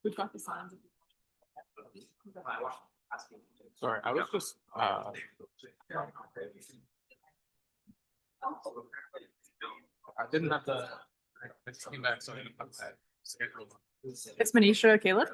We've got the signs. Sorry, I was just I didn't have the I came back, so I didn't have that schedule. It's Manisha, Caleb.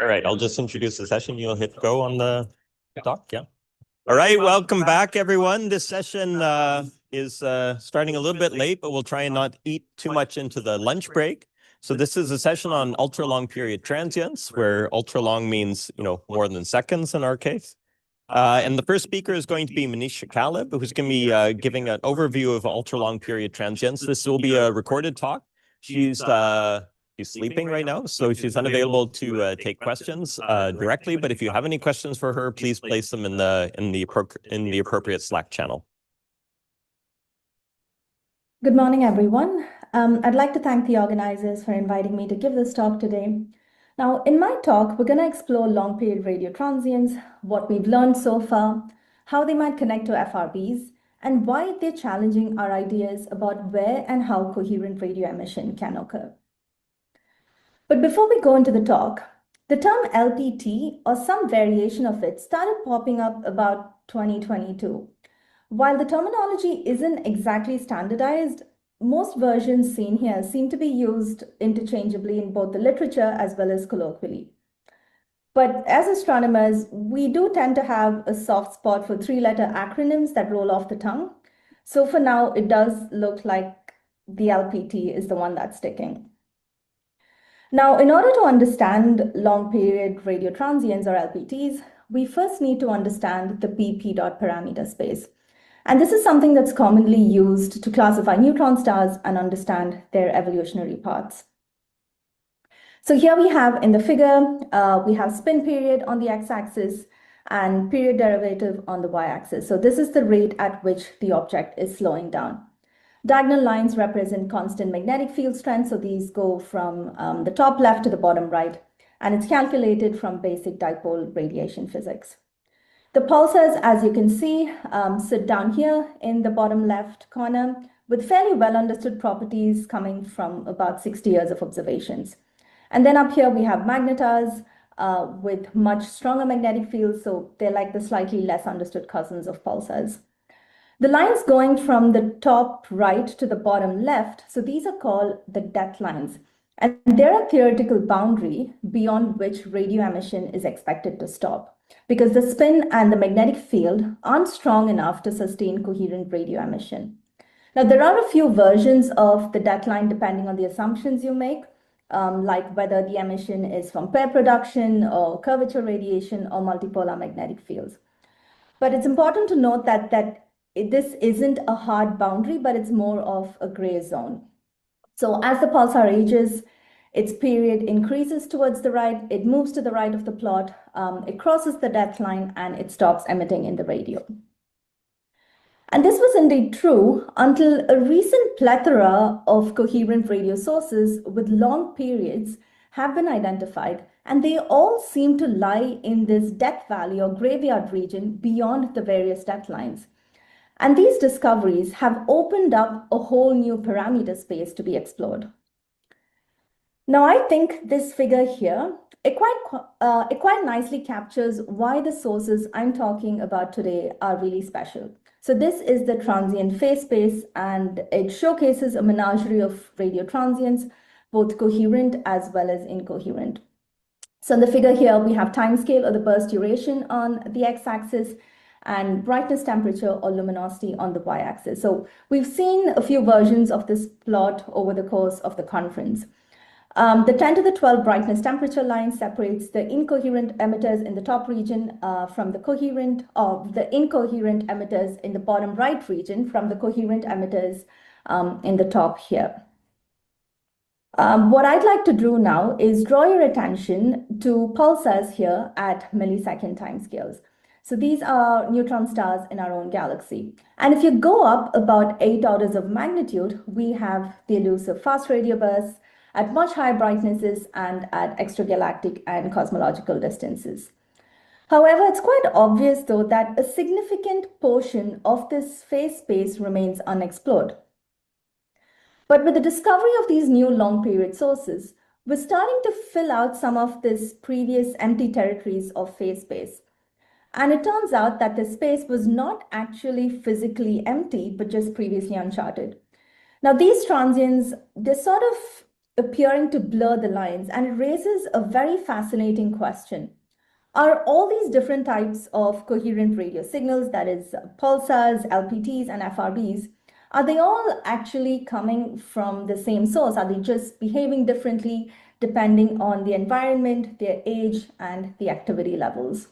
All right, I'll just introduce the session. You'll hit go on the doc, yeah. All right, welcome back, everyone. This session is starting a little bit late, but we'll try and not eat too much into the lunch break. So this is a session on ultra-long period transients, where ultra-long means, more than seconds in our case. And the first speaker is going to be Manisha Caleb, who's going to be giving an overview of ultra-long period transients. This will be a recorded talk. She's sleeping right now, so she's unavailable to take questions directly. But if you have any questions for her, please place them in the appropriate Slack channel. Good morning, everyone. I'd like to thank the organizers for inviting me to give this talk today. Now, in my talk, we're going to explore long period radio transients, what we've learned so far, how they might connect to FRBs, and why they're challenging our ideas about where and how coherent radio emission can occur. But before we go into the talk, the term LPT or some variation of it started popping up about 2022. While the terminology isn't exactly standardized, most versions seen here seem to be used interchangeably in both the literature as well as colloquially. But as astronomers, we do tend to have a soft spot for three-letter acronyms that roll off the tongue. So for now, it does look like the LPT is the one that's sticking. Now, in order to understand long period radio transients or LPTs, we first need to understand the PP dot parameter space. And this is something that's commonly used to classify neutron stars and understand their evolutionary paths. So here we have in the figure, we have spin period on the x-axis and period derivative on the y-axis. So this is the rate at which the object is slowing down. Diagonal lines represent constant magnetic field strength. So these go from the top left to the bottom right, and it's calculated from basic dipole radiation physics. The pulsars, as you can see, sit down here in the bottom left corner with fairly well understood properties coming from about 60 years of observations. And then up here we have magnetars with much stronger magnetic fields, so they're like the slightly less understood cousins of pulsars. The lines going from the top right to the bottom left, so these are called the death lines. And they're a theoretical boundary beyond which radio emission is expected to stop, because the spin and the magnetic field aren't strong enough to sustain coherent radio emission. Now, there are a few versions of the death line depending on the assumptions you make, like whether the emission is from pair production or curvature radiation or multipolar magnetic fields. But it's important to note that this isn't a hard boundary, but it's more of a gray zone. So as the pulsar ages, its period increases towards the right, it moves to the right of the plot, it crosses the death line, and it stops emitting in the radio. And this was indeed true until a recent plethora of coherent radio sources with long periods have been identified, and they all seem to lie in this death valley or graveyard region beyond the various death lines. And these discoveries have opened up a whole new parameter space to be explored. Now, I think this figure here, it quite nicely captures why the sources I'm talking about today are really special. So this is the transient phase space, and it showcases a menagerie of radio transients, both coherent as well as incoherent. So in the figure here, we have time scale or the burst duration on the x-axis and brightness temperature or luminosity on the y-axis. So we've seen a few versions of this plot over the course of the conference. The 10 to the 12 brightness temperature line separates the incoherent emitters in the top region from the coherent, or the incoherent emitters in the bottom right region from the coherent emitters in the top here. What I'd like to do now is draw your attention to pulsars here at millisecond timescales. So these are neutron stars in our own galaxy. And if you go up about 8 orders of magnitude, we have the elusive fast radio bursts at much higher brightnesses and at extragalactic and cosmological distances. However, it's quite obvious, though, that a significant portion of this phase space remains unexplored. But with the discovery of these new long period sources, we're starting to fill out some of this previous empty territories of phase space. And it turns out that this space was not actually physically empty, but just previously uncharted. Now, these transients, they're sort of appearing to blur the lines, and it raises a very fascinating question. Are all these different types of coherent radio signals, that is pulsars, LPTs, and FRBs, are they all actually coming from the same source? Are they just behaving differently depending on the environment, their age, and the activity levels?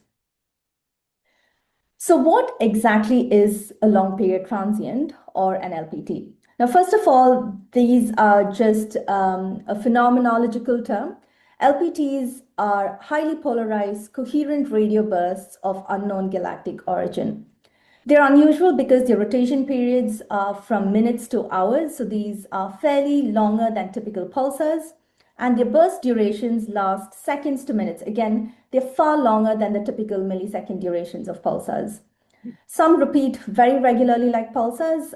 So what exactly is a long period transient or an LPT? Now, first of all, these are just a phenomenological term. LPTs are highly polarized, coherent radio bursts of unknown galactic origin. They're unusual because their rotation periods are from minutes to hours, so these are fairly longer than typical pulsars, and their burst durations last seconds to minutes. Again, they're far longer than the typical millisecond durations of pulsars. Some repeat very regularly like pulsars,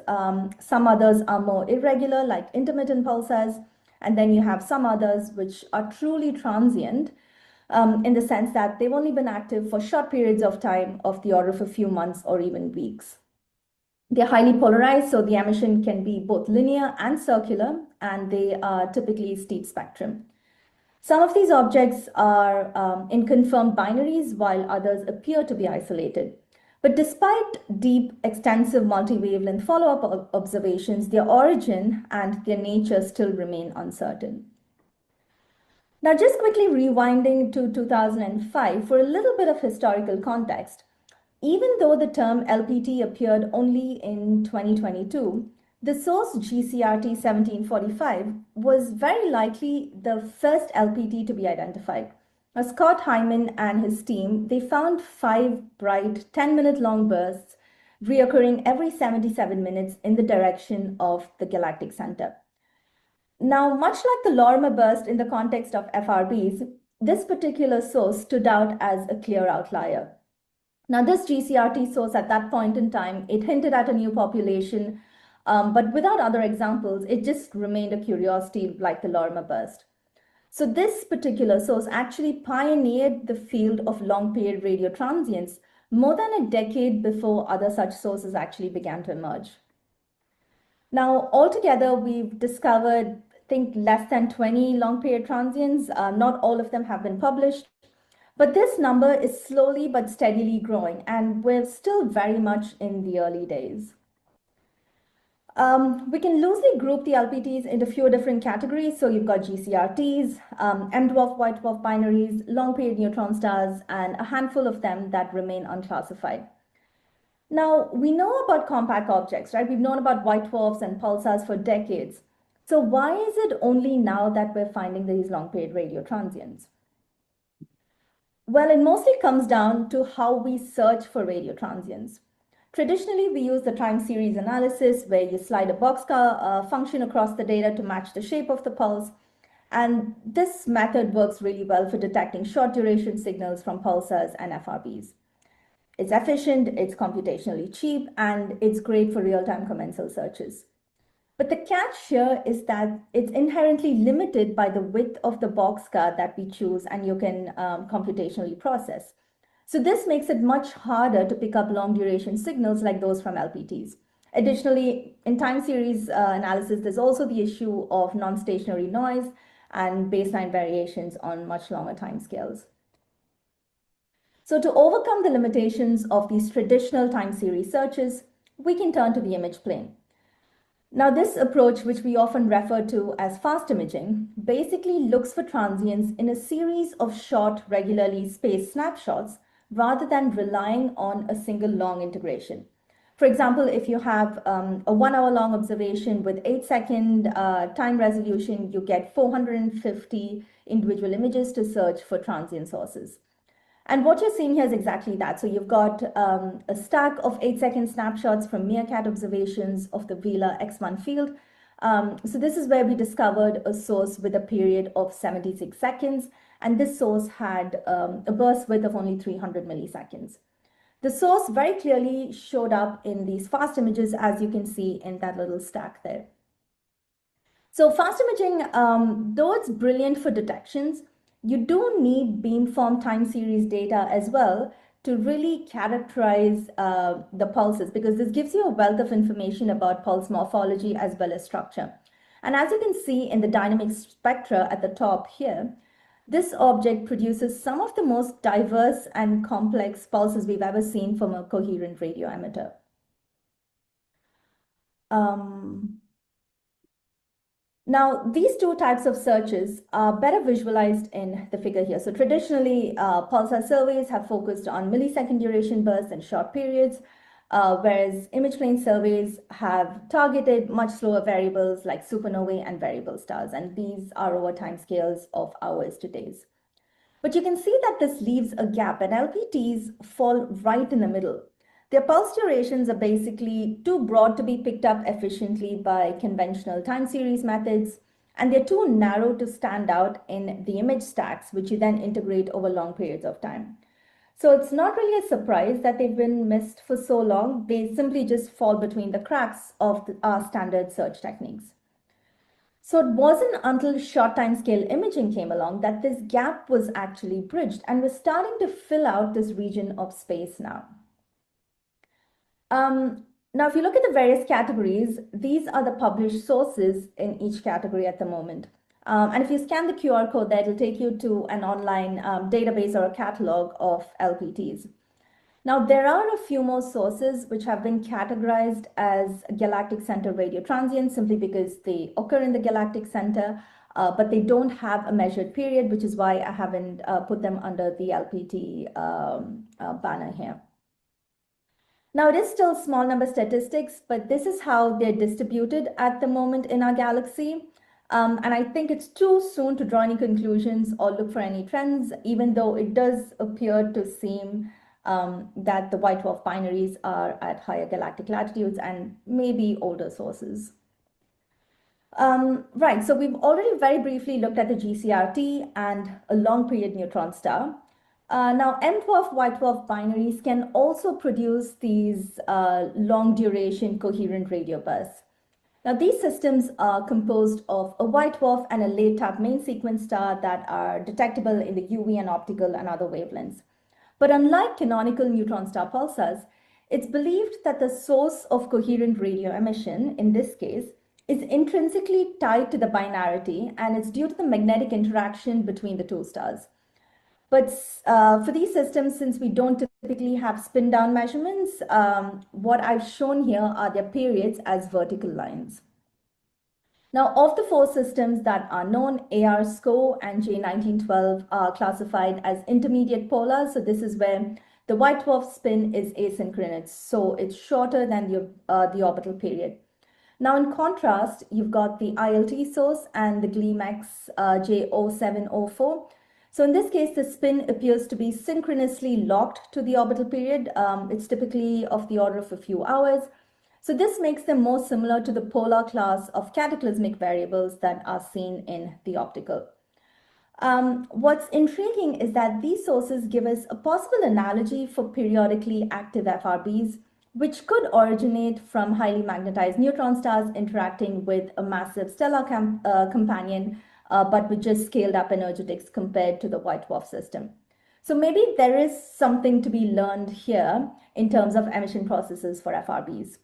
some others are more irregular like intermittent pulsars, and then you have some others which are truly transient, in the sense that they've only been active for short periods of time of the order of a few months or even weeks. They're highly polarized, so the emission can be both linear and circular, and they are typically steep spectrum. Some of these objects are in confirmed binaries, while others appear to be isolated. But despite deep, extensive multi-wavelength follow-up observations, their origin and their nature still remain uncertain. Now, just quickly rewinding to 2005 for a little bit of historical context, even though the term LPT appeared only in 2022, the source GCRT 1745 was very likely the first LPT to be identified. Now, Scott Hyman and his team, they found 5 bright 10-minute long bursts reoccurring every 77 minutes in the direction of the galactic center. Now, much like the Lorimer burst in the context of FRBs, this particular source stood out as a clear outlier. Now, this GCRT source at that point in time, it hinted at a new population, but without other examples, it just remained a curiosity like the Lorimer burst. So this particular source actually pioneered the field of long-period radio transients more than a decade before other such sources actually began to emerge. Now, altogether, we've discovered, I think, less than 20 long-period transients. Not all of them have been published, but this number is slowly but steadily growing, and we're still very much in the early days. We can loosely group the LPTs into a few different categories. So you've got GCRTs, M-dwarf, white dwarf binaries, long-period neutron stars, and a handful of them that remain unclassified. Now, we know about compact objects, right? We've known about white dwarfs and pulsars for decades. So why is it only now that we're finding these long-period radio transients? Well, it mostly comes down to how we search for radio transients. Traditionally, we use the time series analysis where you slide a boxcar function across the data to match the shape of the pulse. And this method works really well for detecting short duration signals from pulsars and FRBs. It's efficient, it's computationally cheap, and it's great for real-time commensal searches. But the catch here is that it's inherently limited by the width of the boxcar that we choose and you can computationally process. So this makes it much harder to pick up long duration signals like those from LPTs. Additionally, in time series analysis, there's also the issue of non-stationary noise and baseline variations on much longer timescales. So to overcome the limitations of these traditional time series searches, we can turn to the image plane. Now, this approach, which we often refer to as fast imaging, basically looks for transients in a series of short, regularly spaced snapshots rather than relying on a single long integration. For example, if you have a 1 hour long observation with 8-second time resolution, you get 450 individual images to search for transient sources. And what you're seeing here is exactly that. So you've got a stack of 8-second snapshots from MeerTRAP observations of the Vela X1 field. So this is where we discovered a source with a period of 76 seconds. And this source had a burst width of only 300 milliseconds. The source very clearly showed up in these fast images, as you can see in that little stack there. So fast imaging, though it's brilliant for detections, you do need beamform time series data as well to really characterize the pulses, because this gives you a wealth of information about pulse morphology as well as structure. And as you can see in the dynamic spectra at the top here, this object produces some of the most diverse and complex pulses we've ever seen from a coherent radio emitter. Now, these two types of searches are better visualized in the figure here. So traditionally, pulsar surveys have focused on millisecond duration bursts and short periods, whereas image plane surveys have targeted much slower variables like supernovae and variable stars, and these are over time scales of hours to days. But you can see that this leaves a gap, and LPTs fall right in the middle. Their pulse durations are basically too broad to be picked up efficiently by conventional time series methods, and they're too narrow to stand out in the image stacks, which you then integrate over long periods of time. So it's not really a surprise that they've been missed for so long. They simply just fall between the cracks of our standard search techniques. So it wasn't until short time scale imaging came along that this gap was actually bridged, and we're starting to fill out this region of space now. Now, if you look at the various categories, these are the published sources in each category at the moment. And if you scan the QR code there, it'll take you to an online database or a catalog of LPTs. Now, there are a few more sources which have been categorized as Galactic Center radio transients simply because they occur in the Galactic Center, but they don't have a measured period, which is why I haven't put them under the LPT banner here. Now, it is still small number statistics, but this is how they're distributed at the moment in our galaxy. And I think it's too soon to draw any conclusions or look for any trends, even though it does appear to seem that the white dwarf binaries are at higher galactic latitudes and maybe older sources. Right, so we've already very briefly looked at the GCRT and a long period neutron star. Now, M12 white dwarf binaries can also produce these long duration coherent radio bursts. Now, these systems are composed of a white dwarf and a late tap main sequence star that are detectable in the UV and optical and other wavelengths. But unlike canonical neutron star pulsars, it's believed that the source of coherent radio emission, in this case, is intrinsically tied to the binarity, and it's due to the magnetic interaction between the two stars. But for these systems, since we don't typically have spin down measurements, what I've shown here are their periods as vertical lines. Now, of the four systems that are known, AR, SCO, and J1912 are classified as intermediate polar. So this is where the white dwarf spin is asynchronous. So it's shorter than the orbital period. Now, in contrast, you've got the ILT source and the GleamX J0704. So in this case, the spin appears to be synchronously locked to the orbital period. It's typically of the order of a few hours. So this makes them more similar to the polar class of cataclysmic variables that are seen in the optical. What's intriguing is that these sources give us a possible analogy for periodically active FRBs, which could originate from highly magnetized neutron stars interacting with a massive stellar companion, but with just scaled up energetics compared to the white dwarf system. So maybe there is something to be learned here in terms of emission processes for FRBs.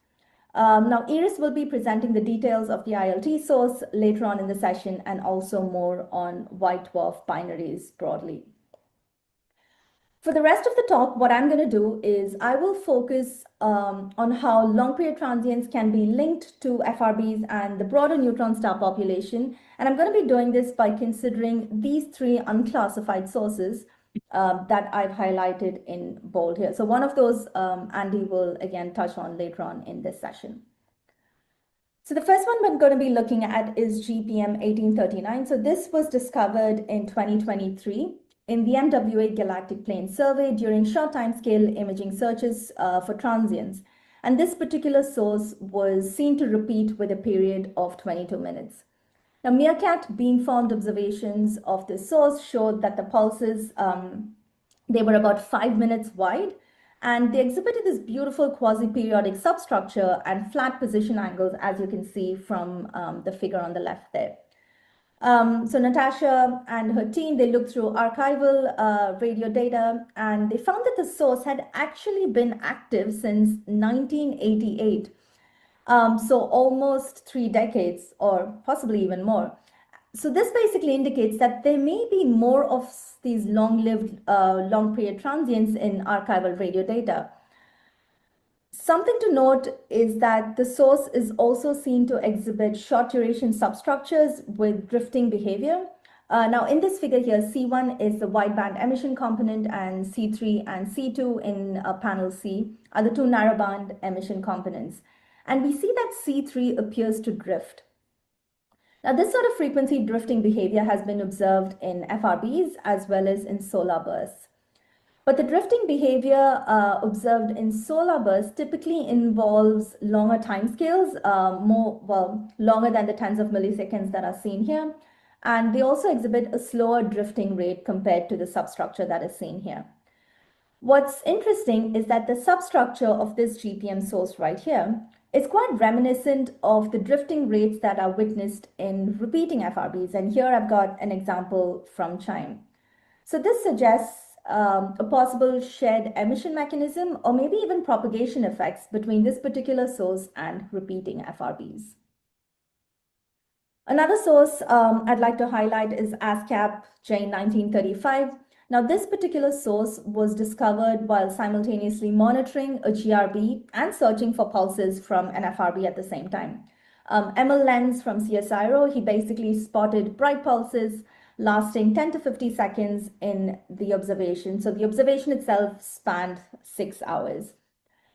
Now, Iris will be presenting the details of the ILT source later on in the session, and also more on white dwarf binaries broadly. For the rest of the talk, what I'm going to do is I will focus on how long period transients can be linked to FRBs and the broader neutron star population. And I'm going to be doing this by considering these three unclassified sources that I've highlighted in bold here. So one of those Andy will again touch on later on in this session. So the first one we're going to be looking at is GPM 1839. So this was discovered in 2023 in the MWA Galactic Plane Survey during short timescale imaging searches for transients. And this particular source was seen to repeat with a period of 22 minutes. Now, MeerTRAP beamformed observations of this source showed that the pulses, they were about 5 minutes wide, and they exhibited this beautiful quasi-periodic substructure and flat position angles, as you can see from the figure on the left there. So Natasha and her team, they looked through archival radio data, and they found that the source had actually been active since 1988. So almost 3 decades, or possibly even more. So this basically indicates that there may be more of these long-lived, long-period transients in archival radio data. Something to note is that the source is also seen to exhibit short-duration substructures with drifting behavior. Now, in this figure here, C1 is the wideband emission component, and C3 and C2 in panel C are the 2 narrowband emission components. And we see that C3 appears to drift. Now, this sort of frequency drifting behavior has been observed in FRBs as well as in solar bursts. But the drifting behavior observed in solar bursts typically involves longer timescales, longer than the tens of milliseconds that are seen here. And they also exhibit a slower drifting rate compared to the substructure that is seen here. What's interesting is that the substructure of this GPM source right here is quite reminiscent of the drifting rates that are witnessed in repeating FRBs. And here I've got an example from CHIME. So this suggests a possible shared emission mechanism or maybe even propagation effects between this particular source and repeating FRBs. Another source I'd like to highlight is ASCAP J1935. Now, this particular source was discovered while simultaneously monitoring a GRB and searching for pulses from an FRB at the same time. Emil Lenz from CSIRO, he basically spotted bright pulses lasting 10 to 50 seconds in the observation. So the observation itself spanned 6 hours.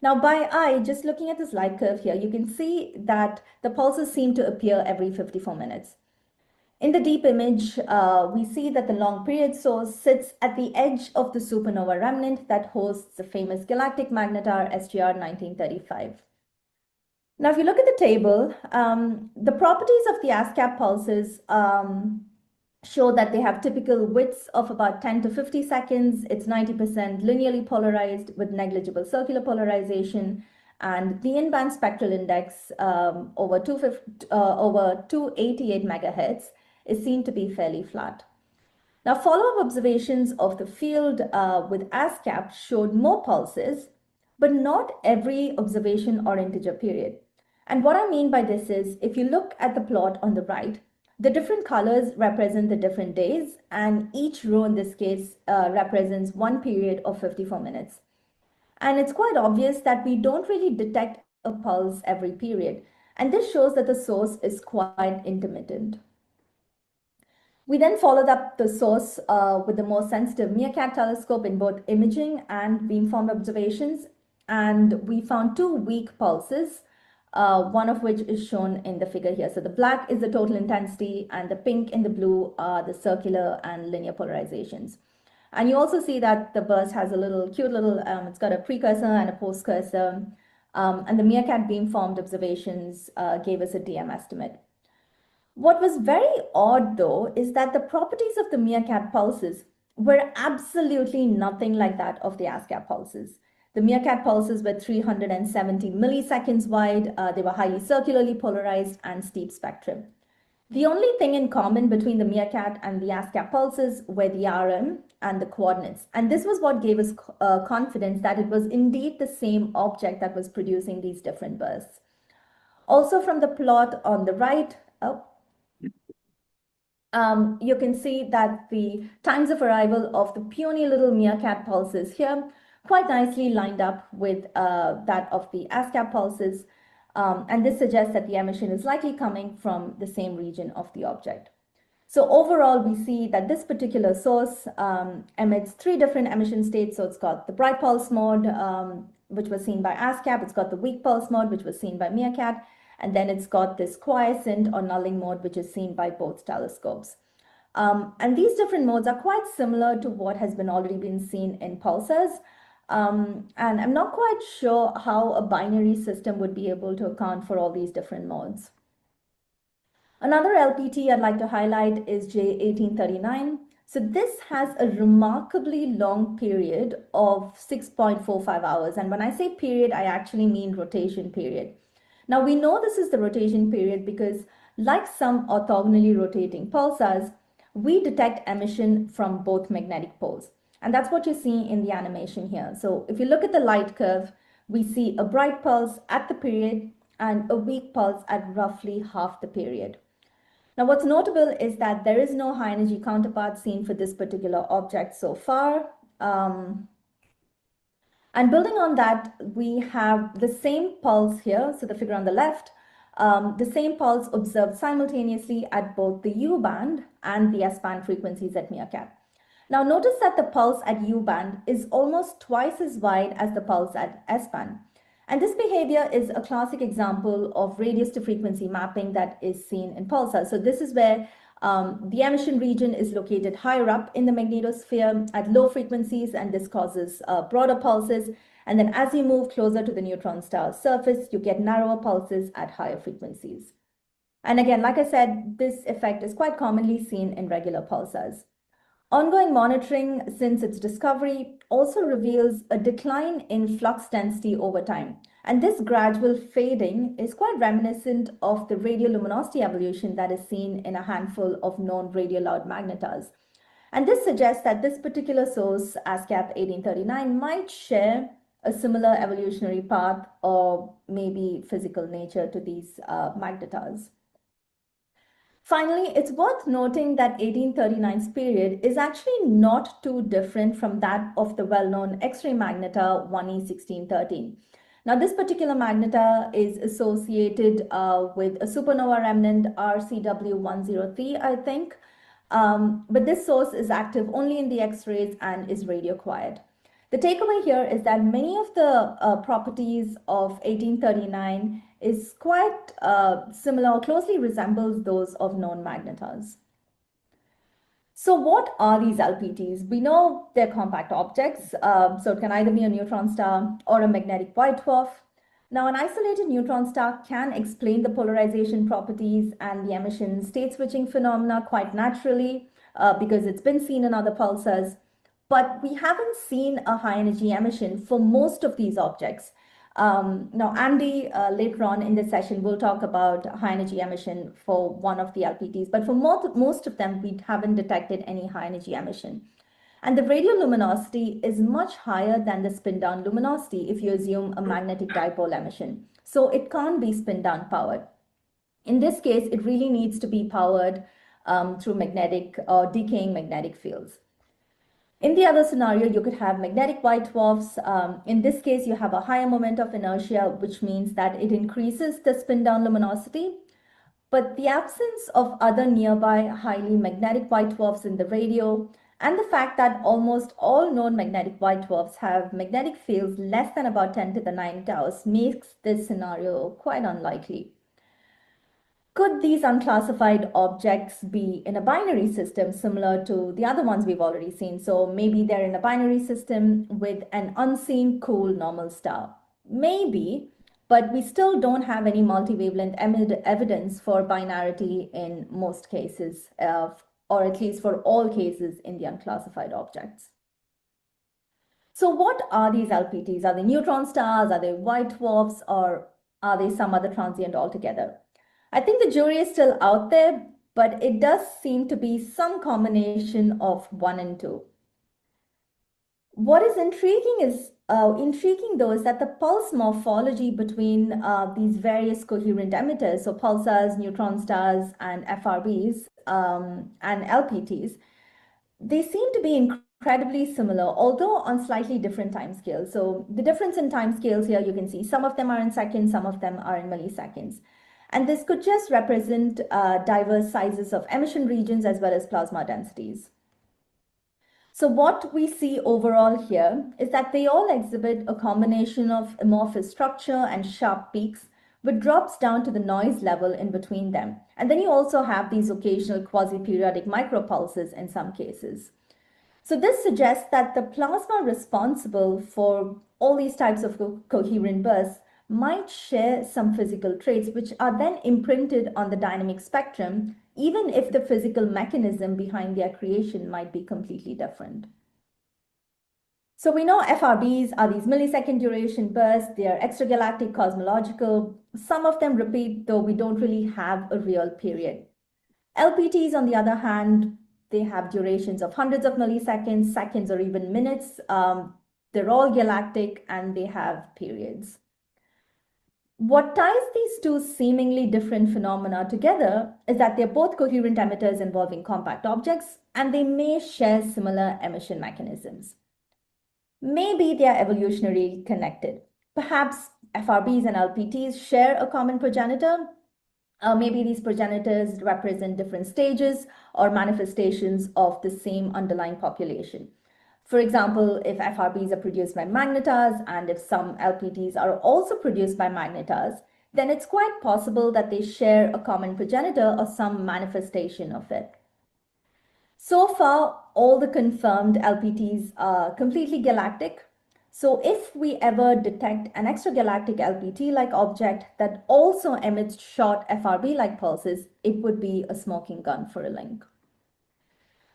Now, by eye, just looking at this light curve here, you can see that the pulses seem to appear every 54 minutes. In the deep image, we see that the long period source sits at the edge of the supernova remnant that hosts the famous galactic magnetar SGR 1935. Now, if you look at the table, the properties of the ASCAP pulses show that they have typical widths of about 10 to 50 seconds. It's 90% linearly polarized with negligible circular polarization, and the in-band spectral index over 288 megahertz is seen to be fairly flat. Now, follow-up observations of the field with ASCAP showed more pulses, but not every observation or integer period. And what I mean by this is, if you look at the plot on the right, the different colors represent the different days, and each row in this case represents one period of 54 minutes. And it's quite obvious that we don't really detect a pulse every period, and this shows that the source is quite intermittent. We then followed up the source with the more sensitive MeerTRAP telescope in both imaging and beamformed observations, and we found 2 weak pulses, one of which is shown in the figure here. So the black is the total intensity, and the pink and the blue are the circular and linear polarizations. And you also see that the burst has a cute little, it's got a precursor and a postcursor, and the MeerTRAP beamformed observations gave us a DM estimate. What was very odd, though, is that the properties of the MeerTRAP pulses were absolutely nothing like that of the ASCAP pulses. The MeerTRAP pulses were 370 milliseconds wide, they were highly circularly polarized and steep spectrum. The only thing in common between the MeerTRAP and the ASCAP pulses were the RM and the coordinates. And this was what gave us confidence that it was indeed the same object that was producing these different bursts. Also from the plot on the right, you can see that the times of arrival of the puny little MeerTRAP pulses here quite nicely lined up with that of the ASCAP pulses. And this suggests that the emission is likely coming from the same region of the object. So overall, we see that this particular source emits 3 different emission states. So it's got the bright pulse mode, which was seen by ASCAP. It's got the weak pulse mode, which was seen by MeerKAT. And then it's got this quiescent or nulling mode, which is seen by both telescopes. And these different modes are quite similar to what has been already been seen in pulsars. And I'm not quite sure how a binary system would be able to account for all these different modes. Another LPT I'd like to highlight is J1839. So this has a remarkably long period of 6.45 hours. And when I say period, I actually mean rotation period. Now we know this is the rotation period because, like some orthogonally rotating pulsars, we detect emission from both magnetic poles. And that's what you see in the animation here. So if you look at the light curve, we see a bright pulse at the period and a weak pulse at roughly half the period. Now, what's notable is that there is no high energy counterpart seen for this particular object so far. And building on that, we have the same pulse here. So the figure on the left, the same pulse observed simultaneously at both the U band and the S band frequencies at MeerKAT. Now notice that the pulse at U band is almost twice as wide as the pulse at S band. And this behavior is a classic example of radius to frequency mapping that is seen in pulsars. So this is where the emission region is located higher up in the magnetosphere at low frequencies, and this causes broader pulses. And then as you move closer to the neutron star surface, you get narrower pulses at higher frequencies. And again, like I said, this effect is quite commonly seen in regular pulsars. Ongoing monitoring since its discovery also reveals a decline in flux density over time. And this gradual fading is quite reminiscent of the radioluminosity evolution that is seen in a handful of known radioloud magnetars. And this suggests that this particular source, ASCAP 1839, might share a similar evolutionary path or maybe physical nature to these magnetars. Finally, it's worth noting that 1839's period is actually not too different from that of the well-known X-ray magnetar 1E1613. Now, this particular magnetar is associated with a supernova remnant RCW103, I think. But this source is active only in the X-rays and is radio quiet. The takeaway here is that many of the properties of 1839 is quite similar or closely resembles those of known magnetars. So what are these LPTs? We know they're compact objects, so it can either be a neutron star or a magnetic white dwarf. Now, an isolated neutron star can explain the polarization properties and the emission state switching phenomena quite naturally because it's been seen in other pulsars. But we haven't seen a high energy emission for most of these objects. Now, Andy, later on in this session, will talk about high energy emission for one of the LPTs, but for most of them, we haven't detected any high energy emission. And the radioluminosity is much higher than the spin down luminosity if you assume a magnetic dipole emission. So it can't be spin down powered. In this case, it really needs to be powered through magnetic or decaying magnetic fields. In the other scenario, you could have magnetic white dwarfs. In this case, you have a higher moment of inertia, which means that it increases the spin down luminosity. But the absence of other nearby highly magnetic white dwarfs in the radio and the fact that almost all known magnetic white dwarfs have magnetic fields less than about 10 to the 9 taus makes this scenario quite unlikely. Could these unclassified objects be in a binary system similar to the other ones we've already seen? So maybe they're in a binary system with an unseen cool normal star. Maybe, but we still don't have any multi-wavelength evidence for binarity in most cases, or at least for all cases in the unclassified objects. So what are these LPTs? Are they neutron stars? Are they white dwarfs? Or are they some other transient altogether? I think the jury is still out there, but it does seem to be some combination of 1 and 2. What is intriguing though is that the pulse morphology between these various coherent emitters, so pulsars, neutron stars, and FRBs and LPTs, they seem to be incredibly similar, although on slightly different timescales. So the difference in timescales here, you can see some of them are in seconds, some of them are in milliseconds. And this could just represent diverse sizes of emission regions as well as plasma densities. So what we see overall here is that they all exhibit a combination of amorphous structure and sharp peaks, which drops down to the noise level in between them. And then you also have these occasional quasi-periodic micropulses in some cases. So this suggests that the plasma responsible for all these types of coherent bursts might share some physical traits which are then imprinted on the dynamic spectrum, even if the physical mechanism behind their creation might be completely different. So we know FRBs are these millisecond duration bursts. They are extragalactic cosmological. Some of them repeat, though we don't really have a real period. LPTs, on the other hand, they have durations of hundreds of milliseconds, seconds, or even minutes. They're all galactic and they have periods. What ties these two seemingly different phenomena together is that they're both coherent emitters involving compact objects, and they may share similar emission mechanisms. Maybe they are evolutionarily connected. Perhaps FRBs and LPTs share a common progenitor. Maybe these progenitors represent different stages or manifestations of the same underlying population. For example, if FRBs are produced by magnetars and if some LPTs are also produced by magnetars, then it's quite possible that they share a common progenitor or some manifestation of it. So far, all the confirmed LPTs are completely galactic. So if we ever detect an extragalactic LPT-like object that also emits short FRB-like pulses, it would be a smoking gun for a link.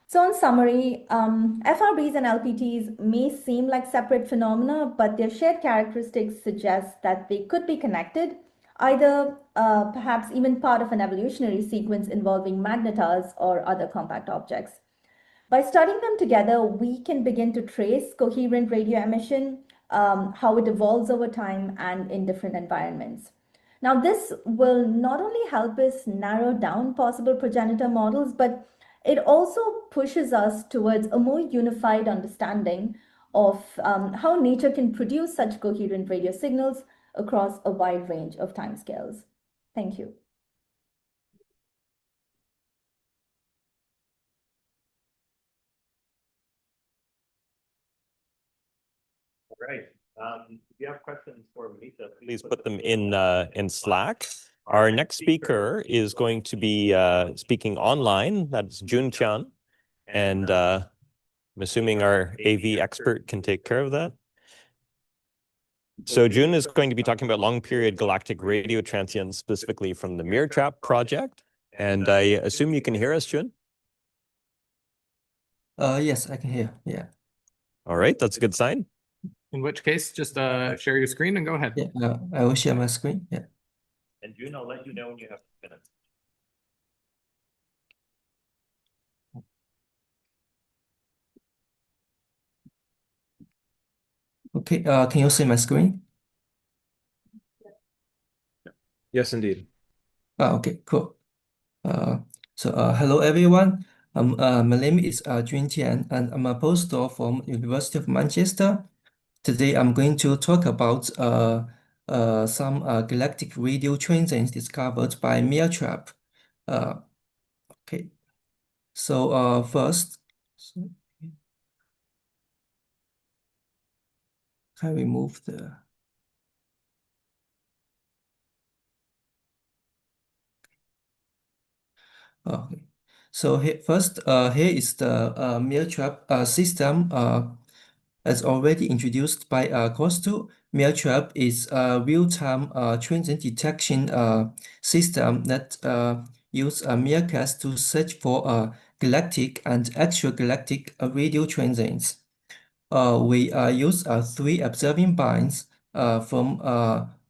So in summary, FRBs and LPTs may seem like separate phenomena, but their shared characteristics suggest that they could be connected, either perhaps even part of an evolutionary sequence involving magnetars or other compact objects. By studying them together, we can begin to trace coherent radio emission, how it evolves over time and in different environments. Now, this will not only help us narrow down possible progenitor models, but it also pushes us towards a more unified understanding of how nature can produce such coherent radio signals across a wide range of timescales. Thank you. All right. If you have questions for Manisha, please put them in Slack. Our next speaker is going to be speaking online. That's Tian. And I'm assuming our AV expert can take care of that. So June is going to be talking about long period galactic radio transients, specifically from the MeerTRAP project. And I assume you can hear us, June? Yes, I can hear. Yeah. All right, that's a good sign. In which case, just share your screen and go ahead. Yeah, I will share my screen. Yeah. And June, I'll let you know when you have minutes. Okay, can you see my screen? Yes, indeed. Okay, cool. Hello everyone. My name is Tian, and I'm a postdoc from University of Manchester. Today, I'm going to talk about some galactic radio transients discovered by MeerTRAP. Okay, so first, can I remove the? Okay, so here is the MeerTRAP system. As already introduced by Kostu, MeerTRAP is a real-time transient detection system that uses MeerKAS to search for galactic and extragalactic radio transients. We use 3 observing bands from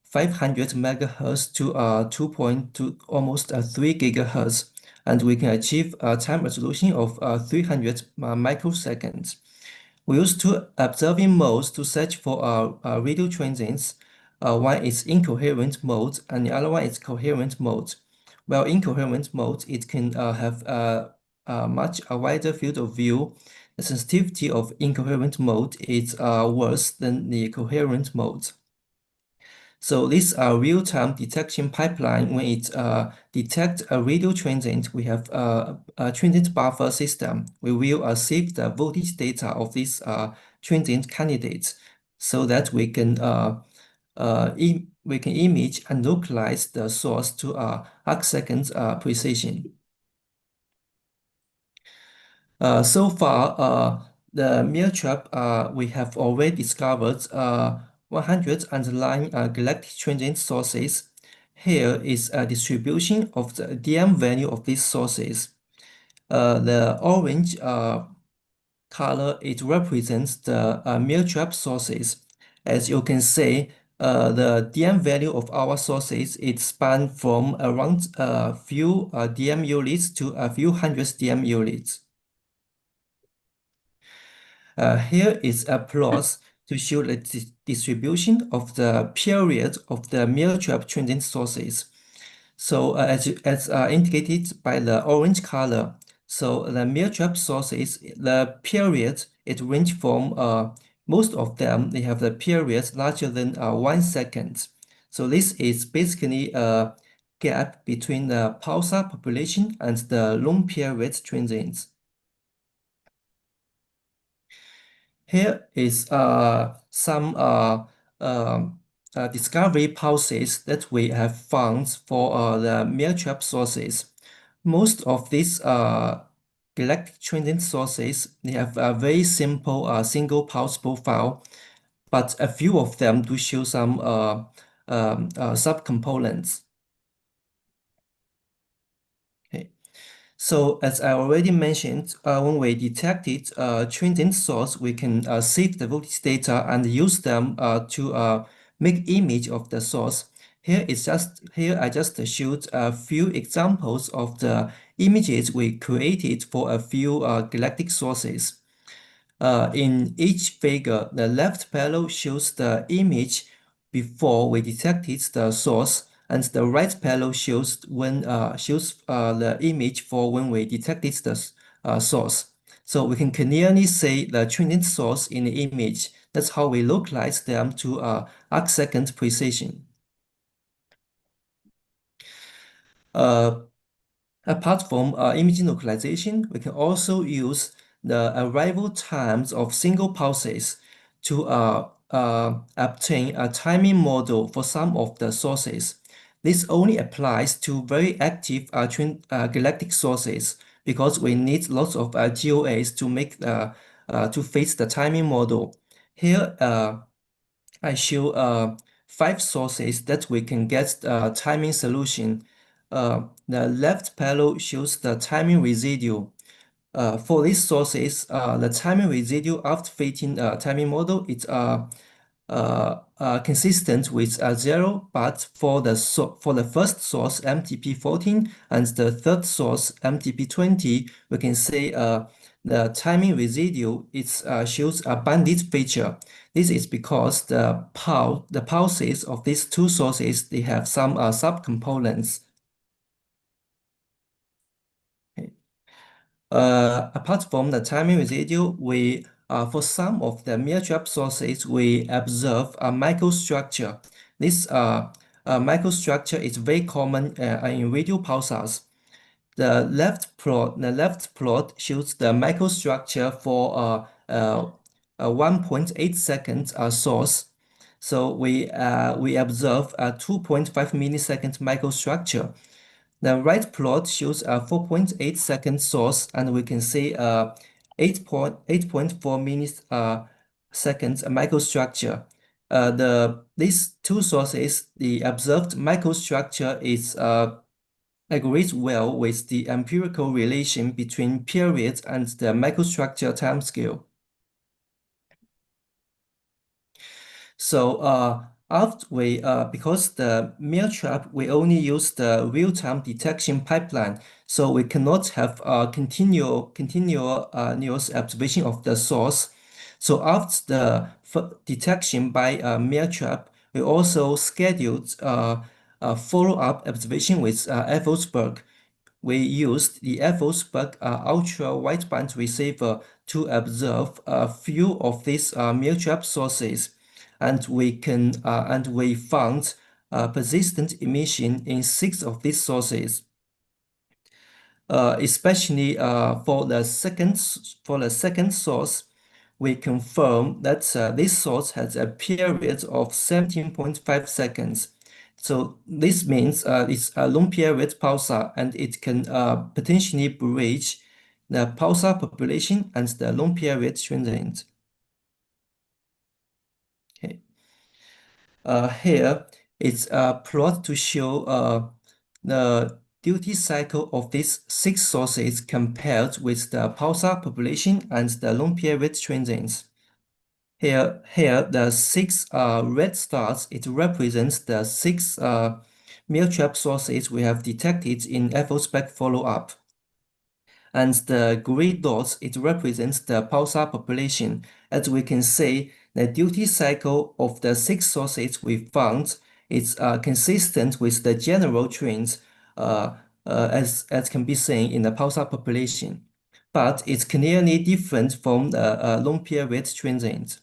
500 megahertz to 2.2 almost 3 gigahertz, and we can achieve a time resolution of 300 microseconds. We use two observing modes to search for radio transients. One is incoherent mode, and the other one is coherent mode. While incoherent mode, it can have a much wider field of view. The sensitivity of incoherent mode is worse than the coherent mode. So this real-time detection pipeline, when it detects a radio transient, we have a transient buffer system. We will save the voltage data of this transient candidates so that we can image and localize the source to arc-second precision. So far, the MeerTRAP, we have already discovered 109 galactic transient sources. Here is a distribution of the DM value of these sources. The orange color, it represents the MeerTRAP sources. As you can see, the DM value of our sources, it span from around a few DM units to a few hundreds DM units. Here is a plot to show the distribution of the period of the MeerTRAP transient sources. So as indicated by the orange color, so the MeerTRAP sources, the period, it range from most of them, they have the period larger than 1 second. So this is basically a gap between the pulsar population and the long period transients. Here is some discovery pulses that we have found for the MeerTRAP sources. Most of these galactic transient sources, they have a very simple single pulse profile, but a few of them do show some subcomponents. So as I already mentioned, when we detected a transient source, we can save the voltage data and use them to make image of the source. Here I just showed a few examples of the images we created for a few galactic sources. In each figure, the left panel shows the image before we detected the source, and the right panel shows the image for when we detected the source. So we can clearly see the transient source in the image. That's how we localize them to arc-second precision. Apart from imaging localization, we can also use the arrival times of single pulses to obtain a timing model for some of the sources. This only applies to very active galactic sources because we need lots of GOAs to make to face the timing model. Here, I show 5 sources that we can get timing solution. The left panel shows the timing residue. For these sources, the timing residue after fitting timing model is consistent with 0, but for the first source MTP14 and the third source MTP20, we can say the timing residue shows a banded feature. This is because the pulses of these two sources, they have some subcomponents. Apart from the timing residue, we for some of the MeerTRAP sources, we observe a microstructure. This microstructure is very common in radio pulsars. The left plot shows the microstructure for a 1.8 second source. So we observe a 2.5 millisecond microstructure. The right plot shows a 4.8 second source, and we can see 8.4 milliseconds microstructure. These two sources, the observed microstructure is agrees well with the empirical relation between period and the microstructure timescale. So after because the MeerTRAP, we only use the real-time detection pipeline, so we cannot have continuous observation of the source. So after the detection by MeerTRAP, we also scheduled a follow-up observation with Fallback. We used the Fallback ultra wideband receiver to observe a few of these MeerTRAP sources, and we found persistent emission in 6 of these sources. Especially for the second source, we confirm that this source has a period of 17.5 seconds. So this means it's a long period pulsar, and it can potentially bridge the pulsar population and the long period transient. Okay. Here it's a plot to show the duty cycle of these 6 sources compared with the pulsar population and the long period transients. Here the 6 red stars, it represents the 6 MeerTRAP sources we have detected in Fallback follow-up. And the gray dots, it represents the pulsar population. As we can see, the duty cycle of the 6 sources we found is consistent with the general trends as can be seen in the pulsar population. But it's clearly different from the long period transient.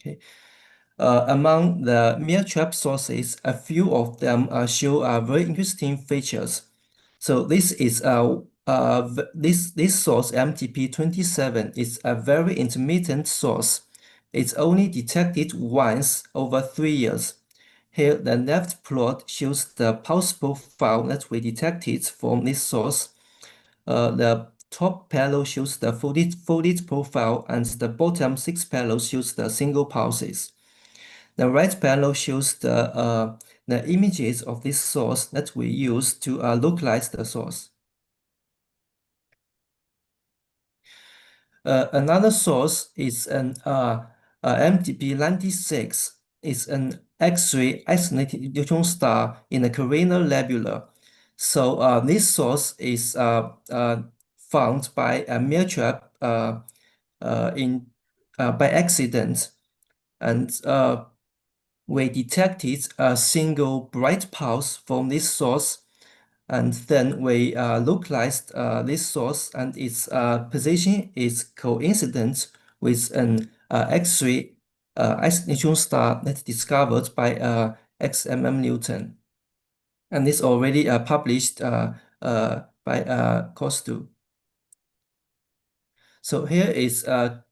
Okay. Among the MeerTRAP sources, a few of them show very interesting features. So this is this source MTP27 is a very intermittent source. It's only detected once over 3 years. Here, the left plot shows the pulse profile that we detected from this source. The top panel shows the folded profile, and the bottom 6 panels shows the single pulses. The right panel shows the images of this source that we use to localize the source. Another source is an MTP96. It's an X-ray isolated neutron star in the Carina Nebula. So this source is found by a MeerTRAP by accident, and we detected a single bright pulse from this source, and then we localized this source, and its position is coincident with an X-ray neutron star that's discovered by XMM Newton, and it's already published by COSTU. So here is a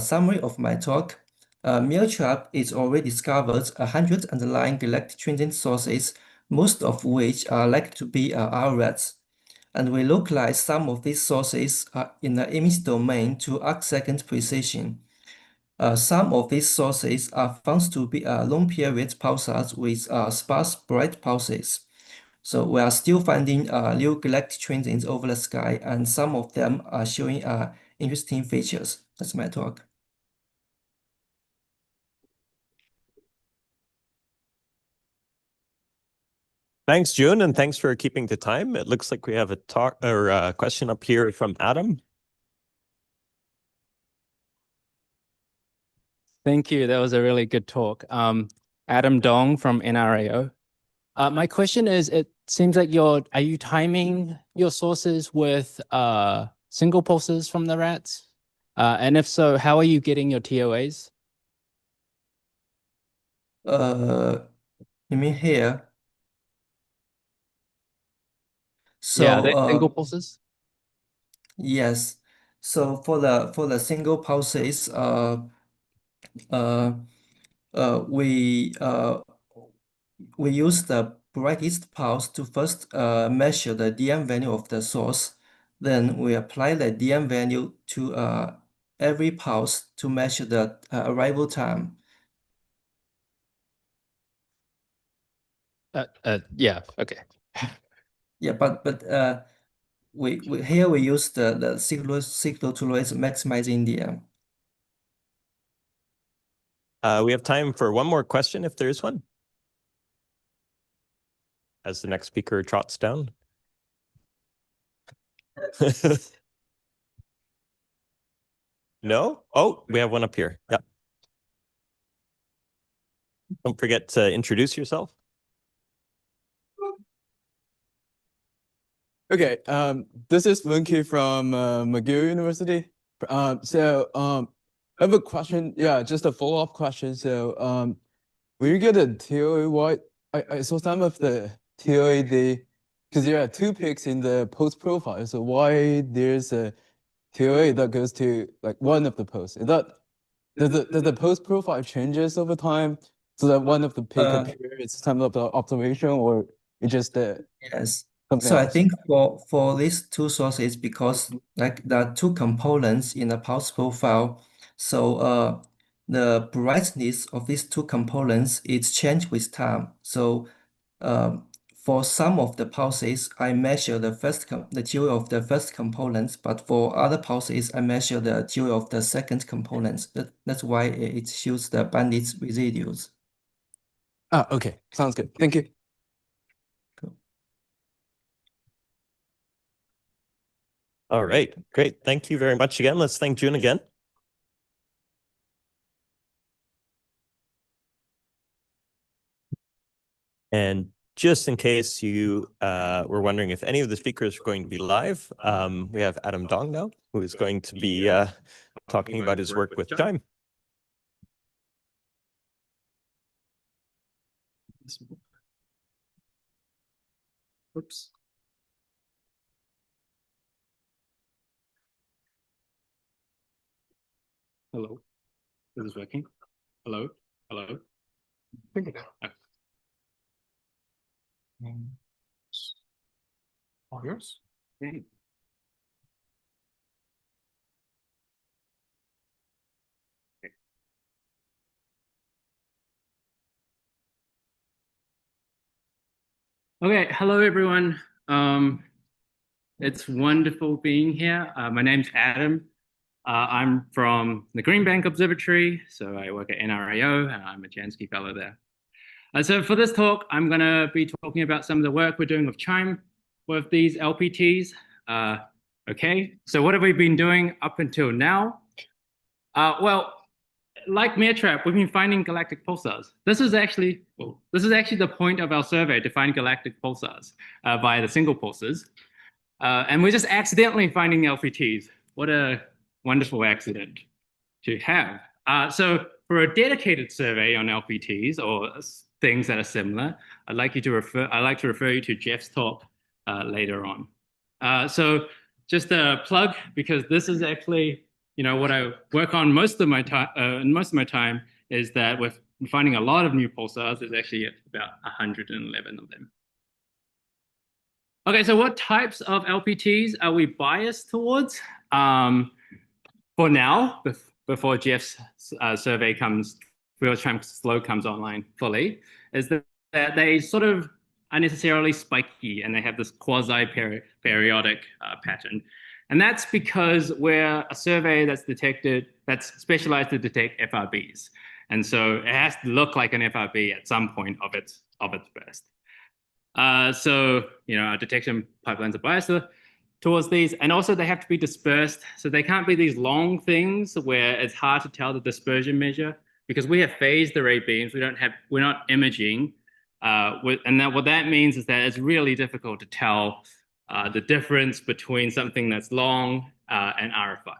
summary of my talk. MeerTRAP is already discovered 100 underlying galactic transient sources, most of which are likely to be RRADs. And we localize some of these sources in the image domain to arcsecond precision. Some of these sources are found to be long period pulsars with sparse bright pulses. So we are still finding new galactic transients over the sky, and some of them are showing interesting features. That's my talk. Thanks, Jun, and thanks for keeping the time. It looks like we have a talk or a question up here from Adam. Thank you. That was a really good talk. Adam Dong from NRAO. My question is, it seems like are you timing your sources with single pulses from the rats? And if so, how are you getting your TOAs? You mean here? So Yeah, single pulses. yes. So for the single pulses, we use the brightest pulse to first measure the DM value of the source. Then we apply the DM value to every pulse to measure the arrival time. Yeah. Okay. Yeah, but we here we use the signal to noise maximizing DM. We have time for one more question if there is one, as the next speaker trots down. No? Oh, we have one up here. Yep. Don't forget to introduce yourself. Okay, this is Fengqiu from McGill University. I have a question. Yeah, just a follow-up question. So, when you get a TOA, why I saw some of the TOA because there are two peaks in the post profile. So why there's a TOA that goes to like one of the posts? Is that does the post profile changes over time so that one of the peak appears time of the observation, or it just Yes. something So I else? think for these two sources, because like there are two components in a pulse profile, so the brightness of these two components is changed with time. So for some of the pulses, I measure the TOA of the first components, but for other pulses, I measure the TOA of the second components. That's why it shows the bandit residues. Ah, okay, sounds good. Thank you. All right, great. Thank you very much again. Let's thank June again. And just in case you were wondering if any of the speakers are going to be live, we have Adam Dong now, who is going to be talking about his work with CHIME. Oops. Hello. This is working. Hello. Hello. All yours. Okay, hello everyone. It's wonderful being here. My name's Adam. I'm from the Green Bank Observatory, so I work at NRAO and I'm a Gençali fellow there. So for this talk, I'm going to be talking about some of the work we're doing with CHIME with these LPTs. Okay, so what have we been doing up until now? Well, like MeerTRAP, we've been finding galactic pulsars. This is actually the point of our survey, to find galactic pulsars via the single pulsars. And we're just accidentally finding LPTs. What a wonderful accident to have. So for a dedicated survey on LPTs or things that are similar, I'd like to refer you to Jeff's talk later on. So just a plug, because this is actually what I work on most of my time, is that we're finding a lot of new pulsars. There's actually about 111 of them. Okay, so what types of LPTs are we biased towards? For now, before Jeff's survey real-time flow comes online fully, is that they sort of unnecessarily spiky and they have this quasi-periodic pattern. And that's because we're a survey that's specialized to detect FRBs. And so it has to look like an FRB at some point of its burst. So, our detection pipelines are biased towards these, and also they have to be dispersed. So they can't be these long things where it's hard to tell the dispersion measure, because we have phased array beams. We're not imaging. What that means is that it's really difficult to tell the difference between something that's long and RFI.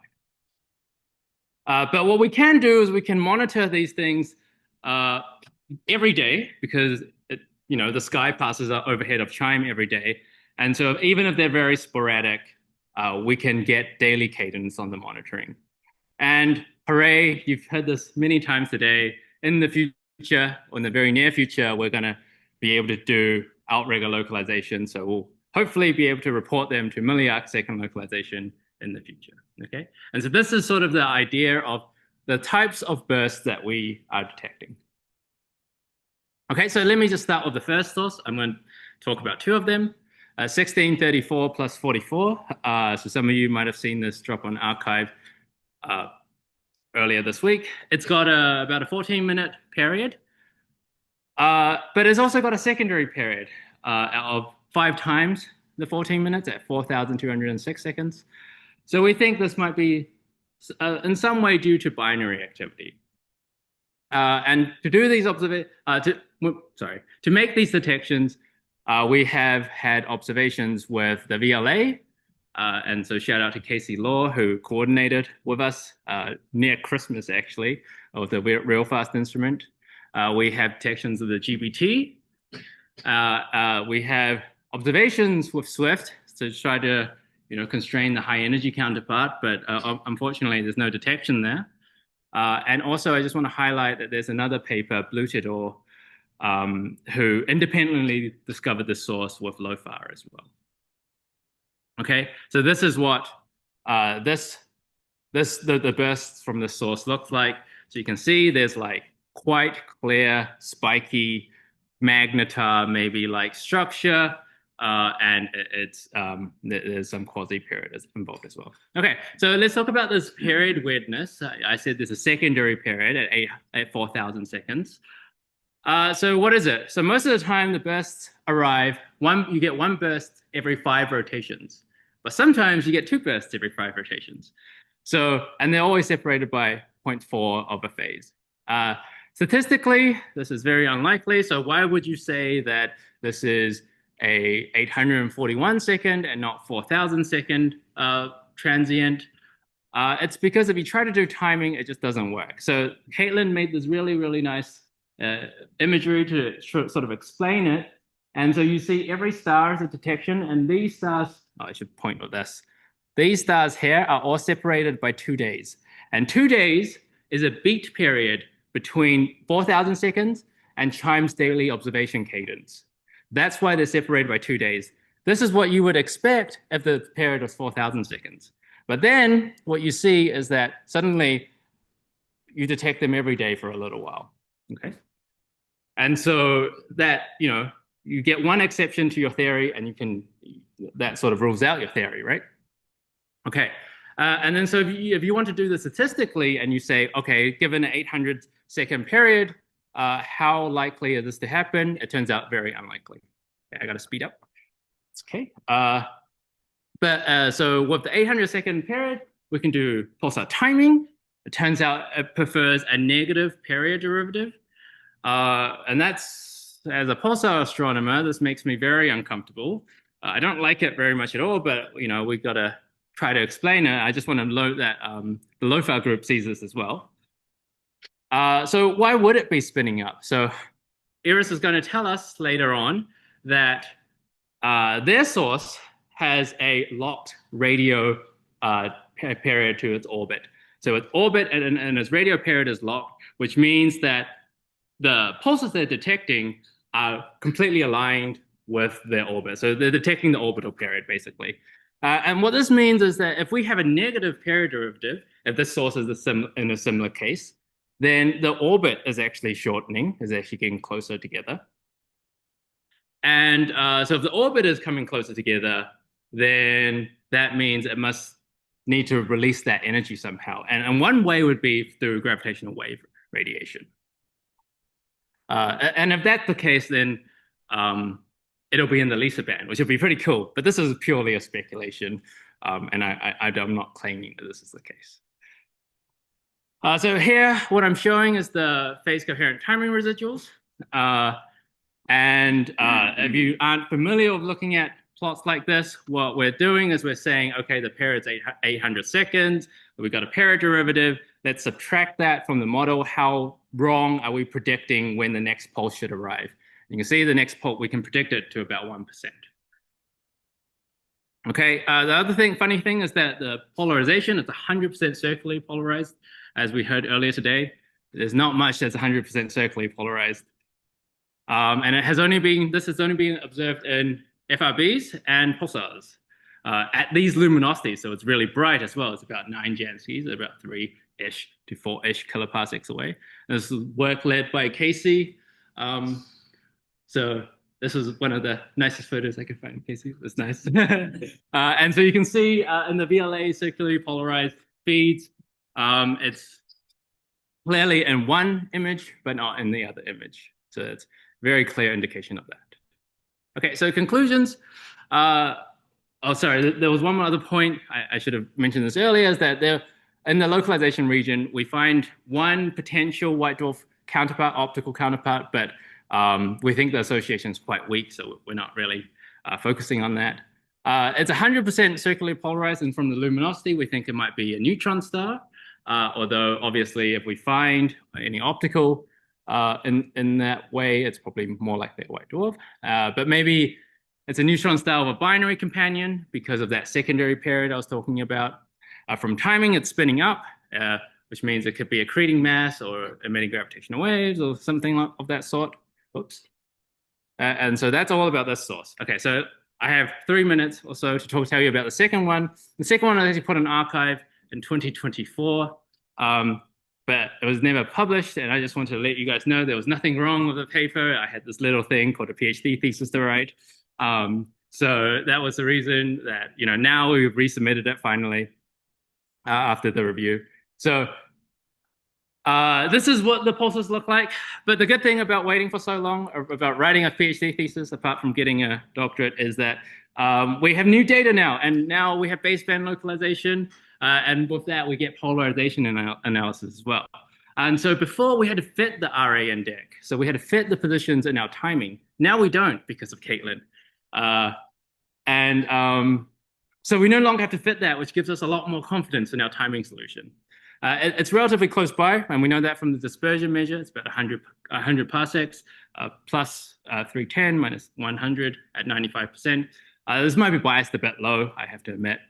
But what we can do is we can monitor these things every day, because the sky passes overhead of CHIME every day. And so even if they're very sporadic, we can get daily cadence on the monitoring. And hooray, you've heard this many times today, in the future, or in the very near future, we're going to be able to do outrigger localization. So we'll hopefully be able to report them to milli-arc-second localization in the future, okay? And so this is sort of the idea of the types of bursts that we are detecting. Okay, so let me just start with the first source. I'm going to talk about two of them, 1634 plus 44. So some of you might have seen this drop on archive earlier this week. It's got about a 14-minute period, but it's also got a secondary period of 5 times the 14 minutes at 4,206 seconds. So we think this might be in some way due to binary activity. And to do these to make these detections, we have had observations with the VLA. And so shout out to Casey Law, who coordinated with us near Christmas, actually, with the real fast instrument. We have detections of the GBT. We have observations with Swift to try to constrain the high energy counterpart, but unfortunately, there's no detection there. And also, I just want to highlight that there's another paper, Blute et al., who independently discovered the source with LOFAR as well. Okay, so this is what the bursts from the source looks like. So you can see there's like quite clear, spiky magnetar, maybe like structure, and there's some quasi-period involved as well. Okay, so let's talk about this period weirdness. I said there's a secondary period at 4,000 seconds. So what is it? So most of the time the bursts arrive, you get one burst every 5 rotations, but sometimes you get 2 bursts every 5 rotations. So, and they're always separated by 0.4 of a phase. Statistically, this is very unlikely. So why would you say that this is a 841 second and not 4,000 second transient? It's because if you try to do timing, it just doesn't work. So Caitlin made this really, really nice imagery to sort of explain it. And so you see every star is a detection, and these stars, I should point with this. These stars here are all separated by 2 days. And 2 days is a beat period between 4,000 seconds and CHIME's daily observation cadence. That's why they're separated by 2 days. This is what you would expect if the period was 4,000 seconds. But then what you see is that suddenly you detect them every day for a little while, okay? And so that, you get one exception to your theory, and that sort of rules out your theory, right? Okay, and then so if you want to do this statistically and you say, okay, given an 800-second period, how likely is this to happen? It turns out very unlikely. Okay, I got to speed up. It's okay. So with the 800-second period, we can do pulsar timing. It turns out it prefers a negative period derivative. And that's, as a pulsar astronomer, this makes me very uncomfortable. I don't like it very much at all, but we've got to try to explain it. I just want to note that the LOFAR group sees this as well. So why would it be spinning up? So Iris is going to tell us later on that their source has a locked radio period to its orbit. So its orbit and its radio period is locked, which means that the pulses they're detecting are completely aligned with their orbit. So they're detecting the orbital period, basically. And what this means is that if we have a negative period derivative, if this source is in a similar case, then the orbit is actually shortening, is actually getting closer together. And so if the orbit is coming closer together, then that means it must need to release that energy somehow. And one way would be through gravitational wave radiation. And if that's the case, then it'll be in the LISA band, which would be pretty cool. But this is purely a speculation, and I'm not claiming that this is the case. So here, what I'm showing is the phase coherent timing residuals. And if you aren't familiar with looking at plots like this, what we're doing is we're saying, okay, the period's 800 seconds. We've got a period derivative. Let's subtract that from the model. How wrong are we predicting when the next pulse should arrive? You can see the next pulse, we can predict it to about 1%. Okay, the other funny thing is that the polarization is 100% circularly polarized. As we heard earlier today, there's not much that's 100% circularly polarized. And this has only been observed in FRBs and pulsars at these luminosities. So it's really bright as well. It's about 9 Gençali, about 3-ish to 4-ish kiloparsecs away. And this is work led by Casey. So this is one of the nicest photos I could find, Casey. It's nice. And so you can see in the VLA circularly polarized feeds, it's clearly in one image, but not in the other image. So it's very clear indication of that. Okay, so conclusions. Oh, sorry, there was one more other point. I should have mentioned this earlier, is that in the localization region, we find one potential white dwarf counterpart, optical counterpart, but we think the association is quite weak, so we're not really focusing on that. It's 100% circularly polarized, and from the luminosity, we think it might be a neutron star. Although obviously, if we find any optical in that way, it's probably more likely a white dwarf. But maybe it's a neutron star of a binary companion because of that secondary period I was talking about. From timing, it's spinning up, which means it could be accreting mass or emitting gravitational waves or something of that sort. Oops. And so that's all about this source. Okay, so I have 3 minutes or so to tell you about the second one. The second one I actually put in archive in 2024, but it was never published, and I just wanted to let you guys know there was nothing wrong with the paper. I had this little thing called a PhD thesis to write. So that was the reason that, now we've resubmitted it finally after the review. So this is what the pulses look like. But the good thing about waiting for so long, or about writing a PhD thesis, apart from getting a doctorate, is that we have new data now. And now we have baseband localization. And with that, we get polarization analysis as well. And so before, we had to fit the RA index. So we had to fit the positions in our timing. Now we don't because of Caitlin. So we no longer have to fit that, which gives us a lot more confidence in our timing solution. It's relatively close by, and we know that from the dispersion measure. It's about 100 parsecs, plus 310 minus 100 at 95%. This might be biased a bit low, I have to admit.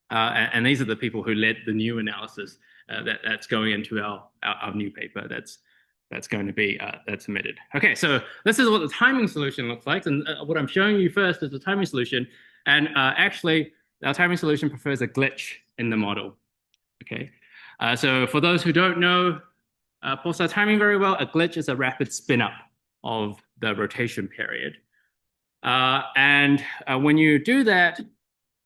And these are the people who led the new analysis that's going into our new paper that's going to be that's submitted. Okay, so this is what the timing solution looks like, and what I'm showing you first is the timing solution. And actually, our timing solution prefers a glitch in the model. Okay, so for those who don't know pulsar timing very well, a glitch is a rapid spin up of the rotation period. And when you do that,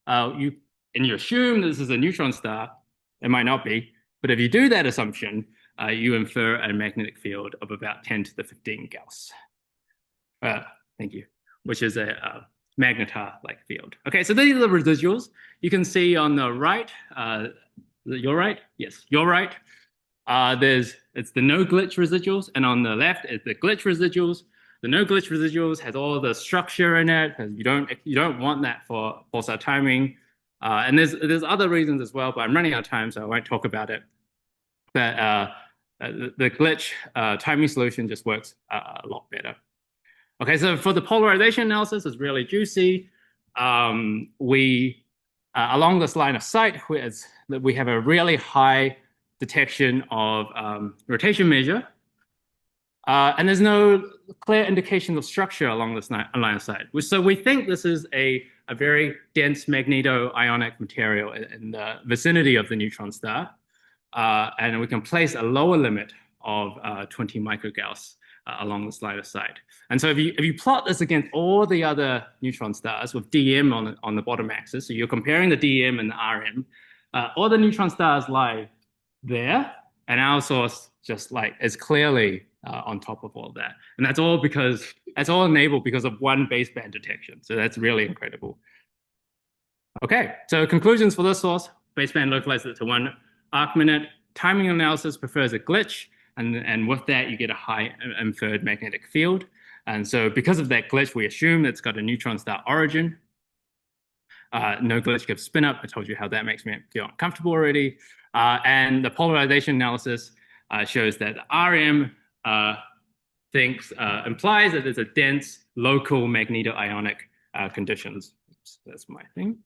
you assume this is a neutron star. It might not be, but if you do that assumption, you infer a magnetic field of about 10 to the 15 Gauss. Thank you, which is a magnetar-like field. Okay, so these are the residuals. You can see on the right, your right? Yes, your right. It's the no glitch residuals, and on the left is the glitch residuals. The no glitch residuals has all the structure in it, because you don't want that for pulsar timing. And there's other reasons as well, but I'm running out of time, so I won't talk about it. But the glitch timing solution just works a lot better. Okay, so for the polarization analysis, it's really juicy. We along this line of sight, we have a really high detection of rotation measure. And there's no clear indication of structure along this line of sight. So we think this is a very dense magneto-ionic material in the vicinity of the neutron star. And we can place a lower limit of 20 microgauss along this line of sight. And so if you plot this against all the other neutron stars with DM on the bottom axis, so you're comparing the DM and the RM, all the neutron stars lie there, and our source just is clearly on top of all that. And that's all enabled because of one baseband detection. So that's really incredible. Okay, so conclusions for this source: baseband localizes it to 1 arc minute. Timing analysis prefers a glitch, and with that you get a high inferred magnetic field. And so because of that glitch, we assume it's got a neutron star origin. No glitch gives spin up. I told you how that makes me feel uncomfortable already. And the polarization analysis shows that the RM implies that there's a dense local magneto-ionic conditions. Oops, that's my thing.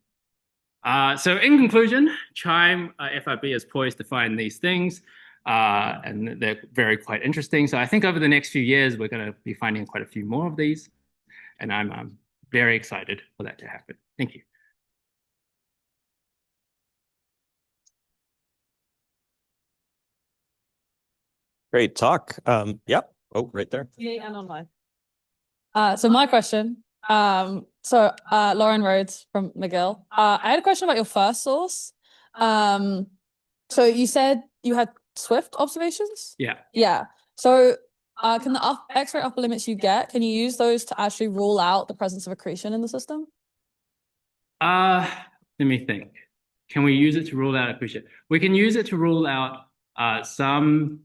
So in conclusion, CHIME FRB is poised to find these things, and they're quite interesting. So I think over the next few years, we're going to be finding quite a few more of these, and I'm very excited for that to happen. Thank you. Great talk. Yep. Oh, right there. Yeah, and online. So my question, Lauren Rhodes from McGill. I had a question about your first source. So you said you had Swift observations? Yeah. Yeah. So can the X-ray upper limits you get, can you use those to actually rule out the presence of accretion in the system? Let me think. can we use it to rule out acoustic? We can use it to rule out some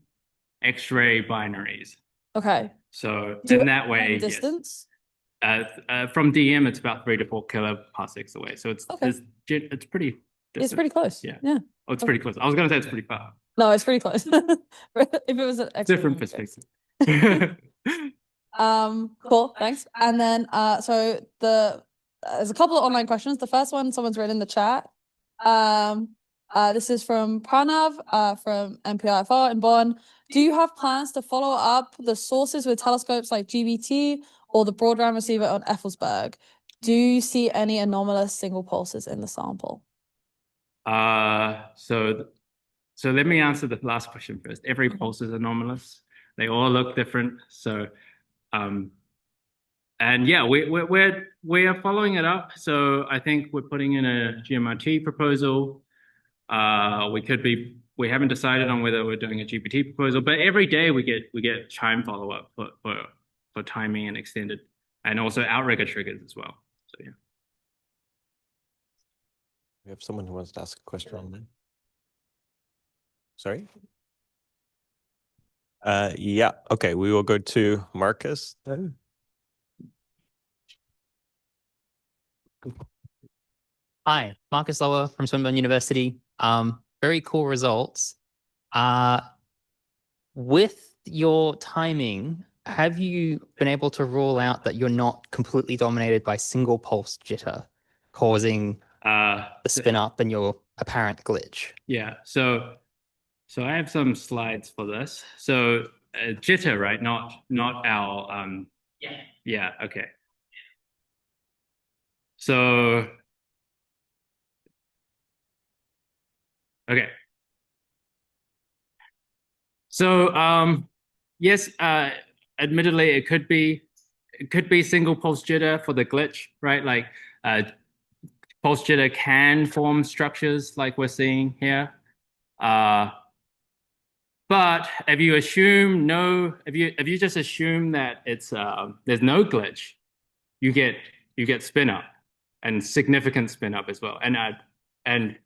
X-ray binaries. Okay. So Do you in that have way, any yes. distance? From DM, it's about 3 to 4 kiloparsecs away. So it's Okay. it's pretty It's distant. pretty close. Yeah. Yeah. Oh, it's pretty close. I was gonna say it's pretty far. No, it's pretty close. If it was an X-ray, Different then it's- perspective. Cool, thanks. And then so there's a couple of online questions. The first one someone's written in the chat. This is from Pranav from MPIFR in Bonn. Do you have plans to follow up the sources with telescopes like GBT or the broadband receiver on Effelsberg? Do you see any anomalous single pulses in the sample? So let me answer the last question first. Every pulse is anomalous. They all look different. So and yeah, we are following it up. So I think we're putting in a GMRT proposal. We haven't decided on whether we're doing a GPT proposal, but every day we get CHIME follow-up for timing and extended, and also outrigger triggers as well. So yeah. We have someone who wants to ask a question on that. Sorry? Yeah, okay, we will go to Marcus then. Hi, Marcus Lower from Swinburne University. Very cool results. With your timing, have you been able to rule out that you're not completely dominated by single pulse jitter causing the spin up and your apparent glitch? Yeah, so I have some slides for this. So jitter, right? Not our yeah, okay. So okay. So yes, admittedly it could be single pulse jitter for the glitch, right? Like pulse jitter can form structures like we're seeing here. But if you assume if you just assume that it's there's no glitch, you get spin up and significant spin up as well. And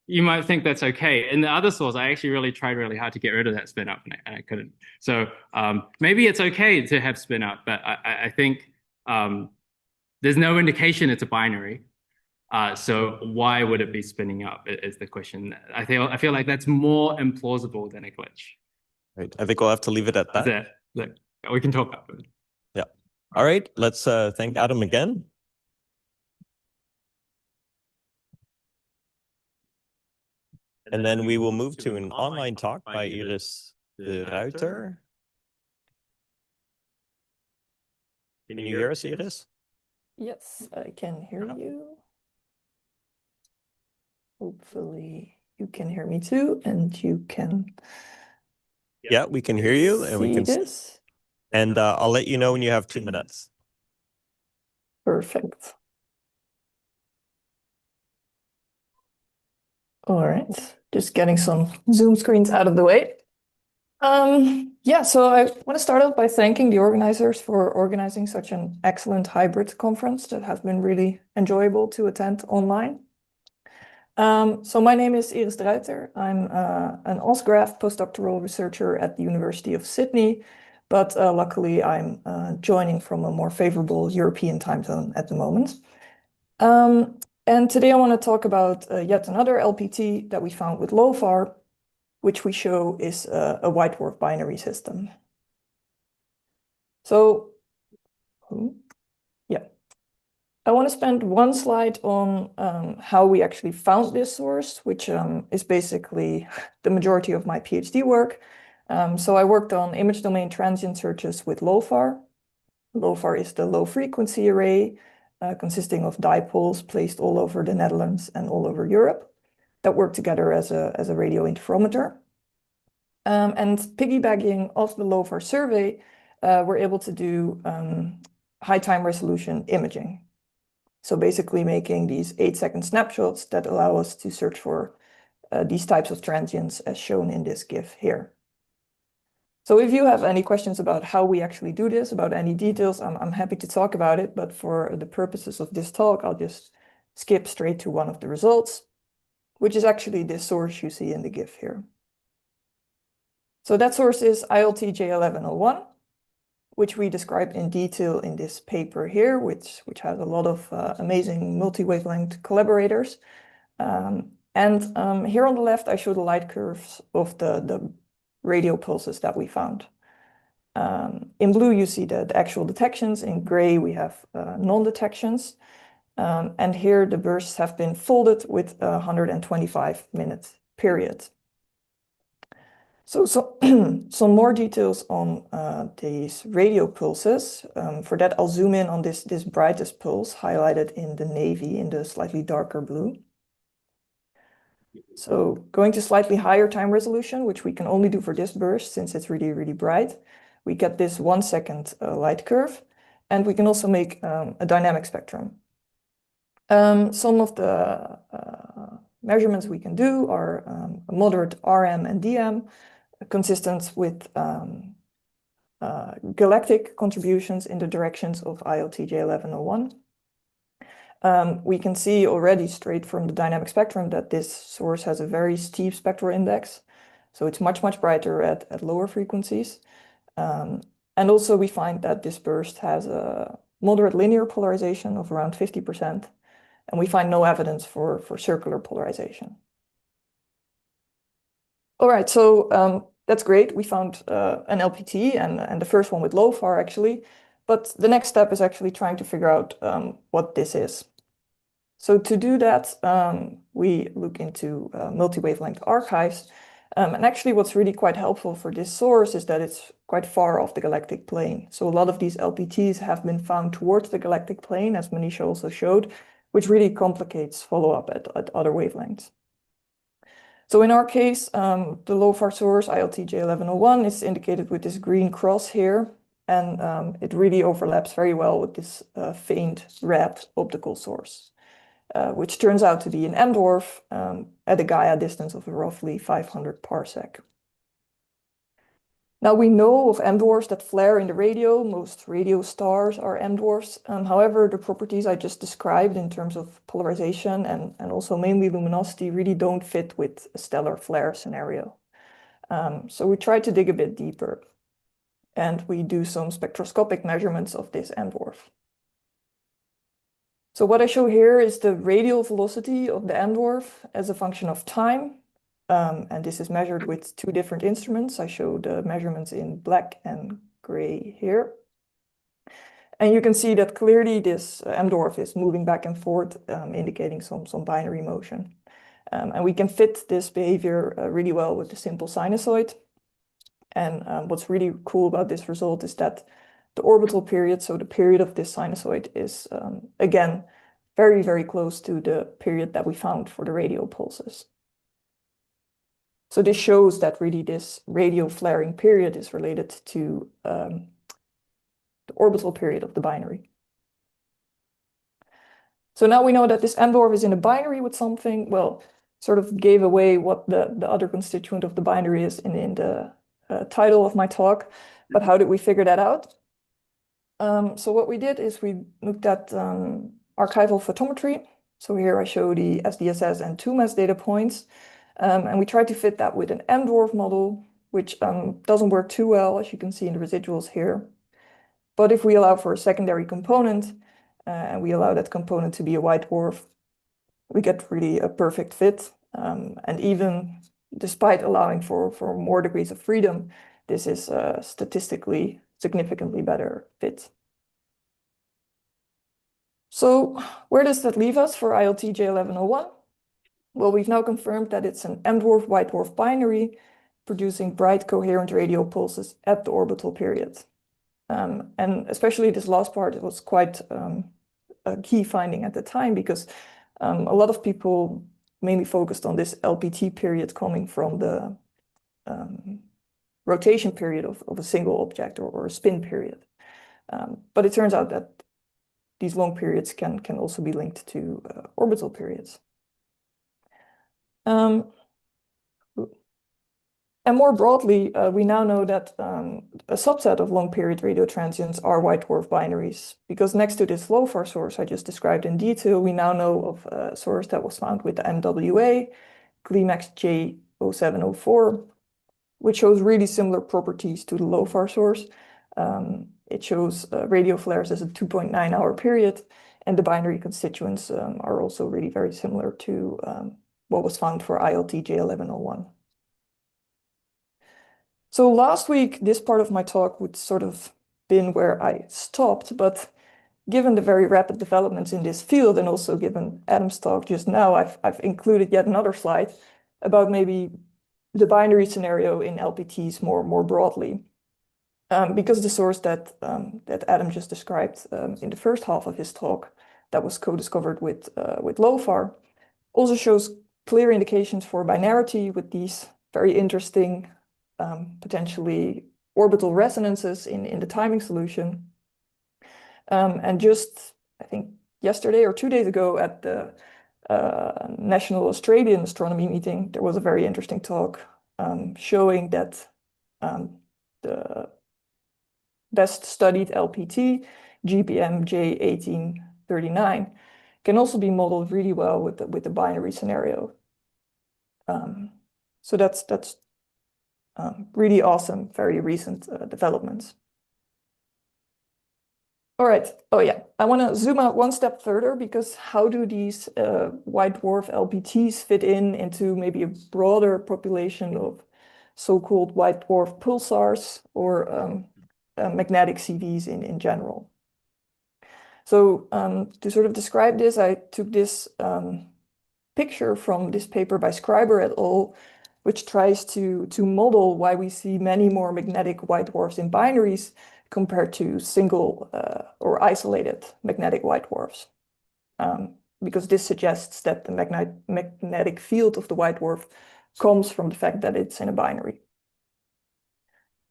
you might think that's okay. In the other source, I actually really tried really hard to get rid of that spin up, and I couldn't. So maybe it's okay to have spin up, but I think there's no indication it's a binary. So why would it be spinning up is the question. I feel like that's more implausible than a glitch. Right. I think we'll have to leave it at that. We can talk about it. Yeah. All right. Let's thank Adam again. And then we will move to an online talk by Iris de Ruiter. Can you hear us, Iris? Yes, I can hear you. Hopefully you can hear me too, and you can. Yeah, we can hear you, and we can see this. And I'll let you know when you have 2 minutes. Perfect. All right, just getting some Zoom screens out of the way. Yeah, so I want to start out by thanking the organizers for organizing such an excellent hybrid conference that has been really enjoyable to attend online. So my name is Iris de Ruiter. I'm an OSGraph postdoctoral researcher at the University of Sydney, but luckily I'm joining from a more favorable European time zone at the moment. And today I want to talk about yet another LPT that we found with LOFAR, which we show is a white dwarf binary system. So, yeah. I want to spend one slide on how we actually found this source, which is basically the majority of my PhD work. So I worked on image domain transient searches with LOFAR. LOFAR is the low frequency array consisting of dipoles placed all over the Netherlands and all over Europe that work together as a radio interferometer. And piggybacking off the LOFAR survey, we're able to do high time resolution imaging. So basically making these 8-second snapshots that allow us to search for these types of transients as shown in this GIF here. So if you have any questions about how we actually do this, about any details, I'm happy to talk about it. But for the purposes of this talk, I'll just skip straight to one of the results. which is actually this source you see in the GIF here. So that source is ILT-J1101, which we described in detail in this paper here, which has a lot of amazing multi-wavelength collaborators. Here on the left, I show the light curves of the radio pulses that we found. In blue, you see the actual detections. In gray, we have non-detections. And here, the bursts have been folded with a 125-minute period. So some more details on these radio pulses. For that, I'll zoom in on this brightest pulse highlighted in the navy in the slightly darker blue. So going to slightly higher time resolution, which we can only do for this burst since it's really, really bright, we get this 1 second light curve, and we can also make a dynamic spectrum. Some of the measurements we can do are a moderate RM and DM, consistent with galactic contributions in the directions of ILT-J1101. We can see already straight from the dynamic spectrum that this source has a very steep spectral index. So it's much, much brighter at lower frequencies. And also we find that this burst has a moderate linear polarization of around 50%. And we find no evidence for circular polarization. All right, so that's great. We found an LPT and the first one with LOFAR actually. But the next step is actually trying to figure out what this is. So to do that, we look into multi-wavelength archives. And actually what's really quite helpful for this source is that it's quite far off the galactic plane. So a lot of these LPTs have been found towards the galactic plane, as Manisha also showed, which really complicates follow-up at other wavelengths. So in our case, the LOFAR source, ILT-J1101, is indicated with this green cross here. And it really overlaps very well with this faint red optical source, which turns out to be an M-Dwarf at a Gaia distance of roughly 500 parsec. Now we know of M-Dwarfs that flare in the radio. Most radio stars are M-Dwarfs. However, the properties I just described in terms of polarization and also mainly luminosity really don't fit with a stellar flare scenario. So we try to dig a bit deeper. And we do some spectroscopic measurements of this M-Dwarf. So what I show here is the radial velocity of the M-Dwarf as a function of time. And this is measured with 2 different instruments. I show the measurements in black and gray here. And you can see that clearly this M-Dwarf is moving back and forth, indicating some binary motion. And we can fit this behavior really well with the simple sinusoid. And what's really cool about this result is that the orbital period, so the period of this sinusoid, is again very, very close to the period that we found for the radio pulses. So this shows that really this radio flaring period is related to the orbital period of the binary. So now we know that this M-Dwarf is in a binary with something. Well, sort of gave away what the other constituent of the binary is in the title of my talk, but how did we figure that out? So what we did is we looked at archival photometry. So here I show the SDSS and 2MAS data points, and we tried to fit that with an M-Dwarf model, which doesn't work too well, as you can see in the residuals here. But if we allow for a secondary component, and we allow that component to be a white dwarf, we get really a perfect fit. And even despite allowing for more degrees of freedom, this is a statistically significantly better fit. So where does that leave us for ILT-J1101? Well, we've now confirmed that it's an M-Dwarf white dwarf binary producing bright coherent radio pulses at the orbital period. And especially this last part, it was quite a key finding at the time, because a lot of people mainly focused on this LPT period coming from the rotation period of a single object or a spin period. But it turns out that these long periods can also be linked to orbital periods. And And more broadly, we now know that a subset of long-period radio transients are white dwarf binaries, because next to this LOFAR source I just described in detail, we now know of a source that was found with the MWA, GLEMAX J0704, which shows really similar properties to the LOFAR source. It shows radio flares as a 2.9-hour period, and the binary constituents are also really very similar to what was found for ILT J1101. So last week, this part of my talk would sort of been where I stopped, but given the very rapid developments in this field, and also given Adam's talk just now, I've included yet another slide about maybe the binary scenario in LPTs more broadly. Because the source that Adam just described in the first half of his talk, that was co-discovered with LOFAR, also shows clear indications for binarity with these very interesting potentially orbital resonances in the timing solution. And just, I think, yesterday or 2 days ago at the National Australian Astronomy meeting, there was a very interesting talk showing that the best studied LPT, GPM J1839, can also be modeled really well with the binary scenario. So that's really awesome, very recent developments. All right. Oh yeah, I want to zoom out one step further, because how do these white dwarf LPTs fit into maybe a broader population of so-called white dwarf pulsars or magnetic CVs in general? So to sort of describe this, I took this picture from this paper by Schreiber et al., which tries to model why we see many more magnetic white dwarfs in binaries compared to single or isolated magnetic white dwarfs. Because this suggests that the magnetic field of the white dwarf comes from the fact that it's in a binary.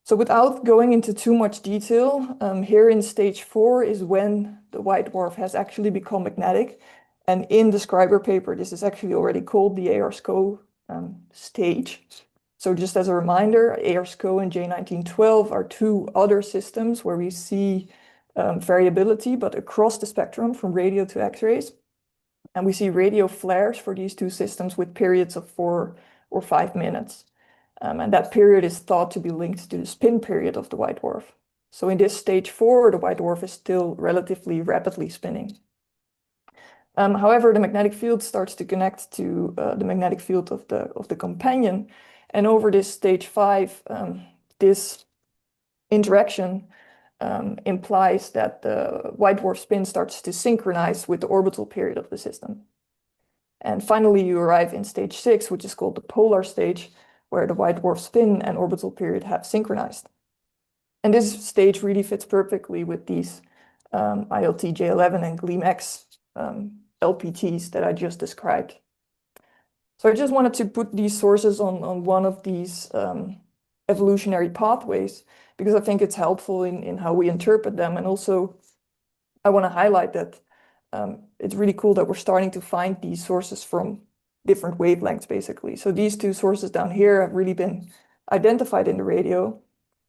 So without going into too much detail, here in stage 4 is when the white dwarf has actually become magnetic. And in the Schreiber paper, this is actually already called the AR-SCO stage. So just as a reminder, AR-SCO and J1912 are two other systems where we see variability, but across the spectrum from radio to X-rays. And we see radio flares for these two systems with periods of 4 or 5 minutes. And that period is thought to be linked to the spin period of the white dwarf. So in this stage 4, the white dwarf is still relatively rapidly spinning. However, the magnetic field starts to connect to the magnetic field of the companion. And over this stage 5, this interaction implies that the white dwarf spin starts to synchronize with the orbital period of the system. And finally, you arrive in stage 6, which is called the polar stage, where the white dwarf spin and orbital period have synchronized. And this stage really fits perfectly with these ILT J11 and GLEMAX LPTs that I just described. So I just wanted to put these sources on one of these evolutionary pathways, because I think it's helpful in how we interpret them. And also, I want to highlight that it's really cool that we're starting to find these sources from different wavelengths, basically. So these two sources down here have really been identified in the radio.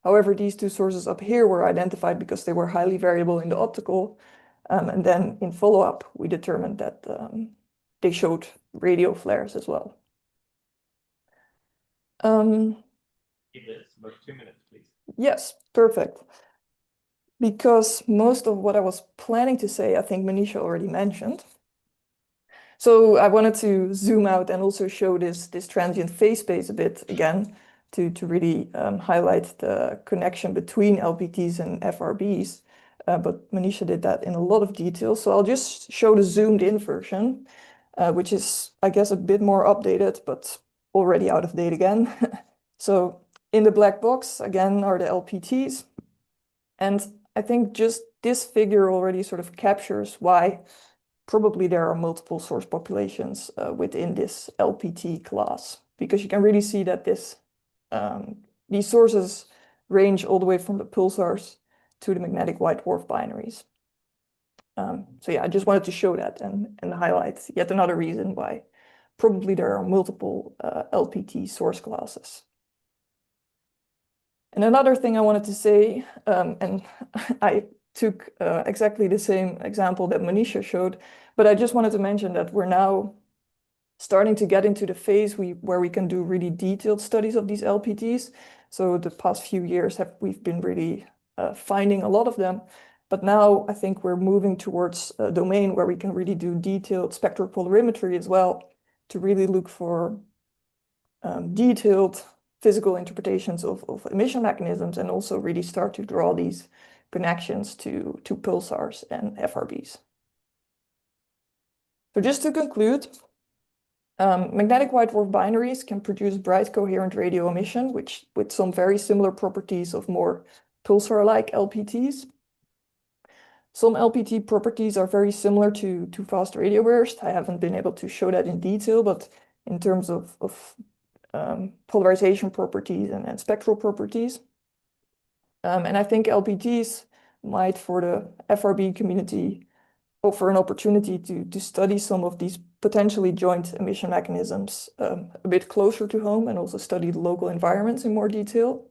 However, these two sources up here were identified because they were highly variable in the optical. And then in follow-up, we determined that they showed radio flares as well. Give this about 2 minutes, please. Yes, perfect. Because most of what I was planning to say, I think Manisha already mentioned. So I wanted to zoom out and also show this transient phase space a bit again to really highlight the connection between LPTs and FRBs. But Manisha did that in a lot of detail. So I'll just show the zoomed in version, which is, I guess, a bit more updated, but already out of date again. So in the black box, again, are the LPTs. And I think just this figure already sort of captures why probably there are multiple source populations within this LPT class, because you can really see that these sources range all the way from the pulsars to the magnetic white dwarf binaries. So yeah, I just wanted to show that and highlight yet another reason why probably there are multiple LPT source classes. And another thing I wanted to say, and I took exactly the same example that Manisha showed, but I just wanted to mention that we're now starting to get into the phase where we can do really detailed studies of these LPTs. So the past few years we've been really finding a lot of them. But now I think we're moving towards a domain where we can really do detailed spectropolarimetry as well to really look for detailed physical interpretations of emission mechanisms and also really start to draw these connections to pulsars and FRBs. So just to conclude, magnetic white dwarf binaries can produce bright coherent radio emission, with some very similar properties of more pulsar-like LPTs. Some LPT properties are very similar to fast radio burst. I haven't been able to show that in detail, but in terms of polarization properties and spectral properties. And I think LPTs might, for the FRB community, offer an opportunity to study some of these potentially joint emission mechanisms a bit closer to home and also study the local environments in more detail.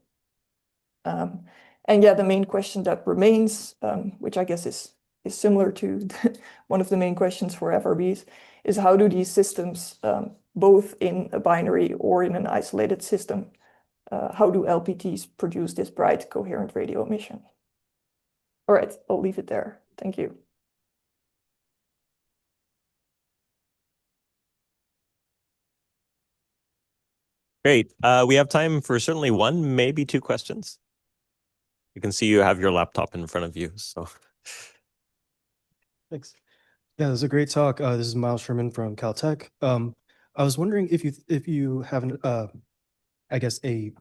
And yeah, the main question that remains, which I guess is similar to one of the main questions for FRBs, is how do these systems, both in a binary or in an isolated system, how do LPTs produce this bright coherent radio emission? All right, I'll leave it there. Thank you. Great. We have time for certainly one, maybe two questions. You can see you have your laptop in front of you, so. Thanks. Yeah, this is a great talk. This is Miles Sherman from Caltech. I was wondering if you have an I guess a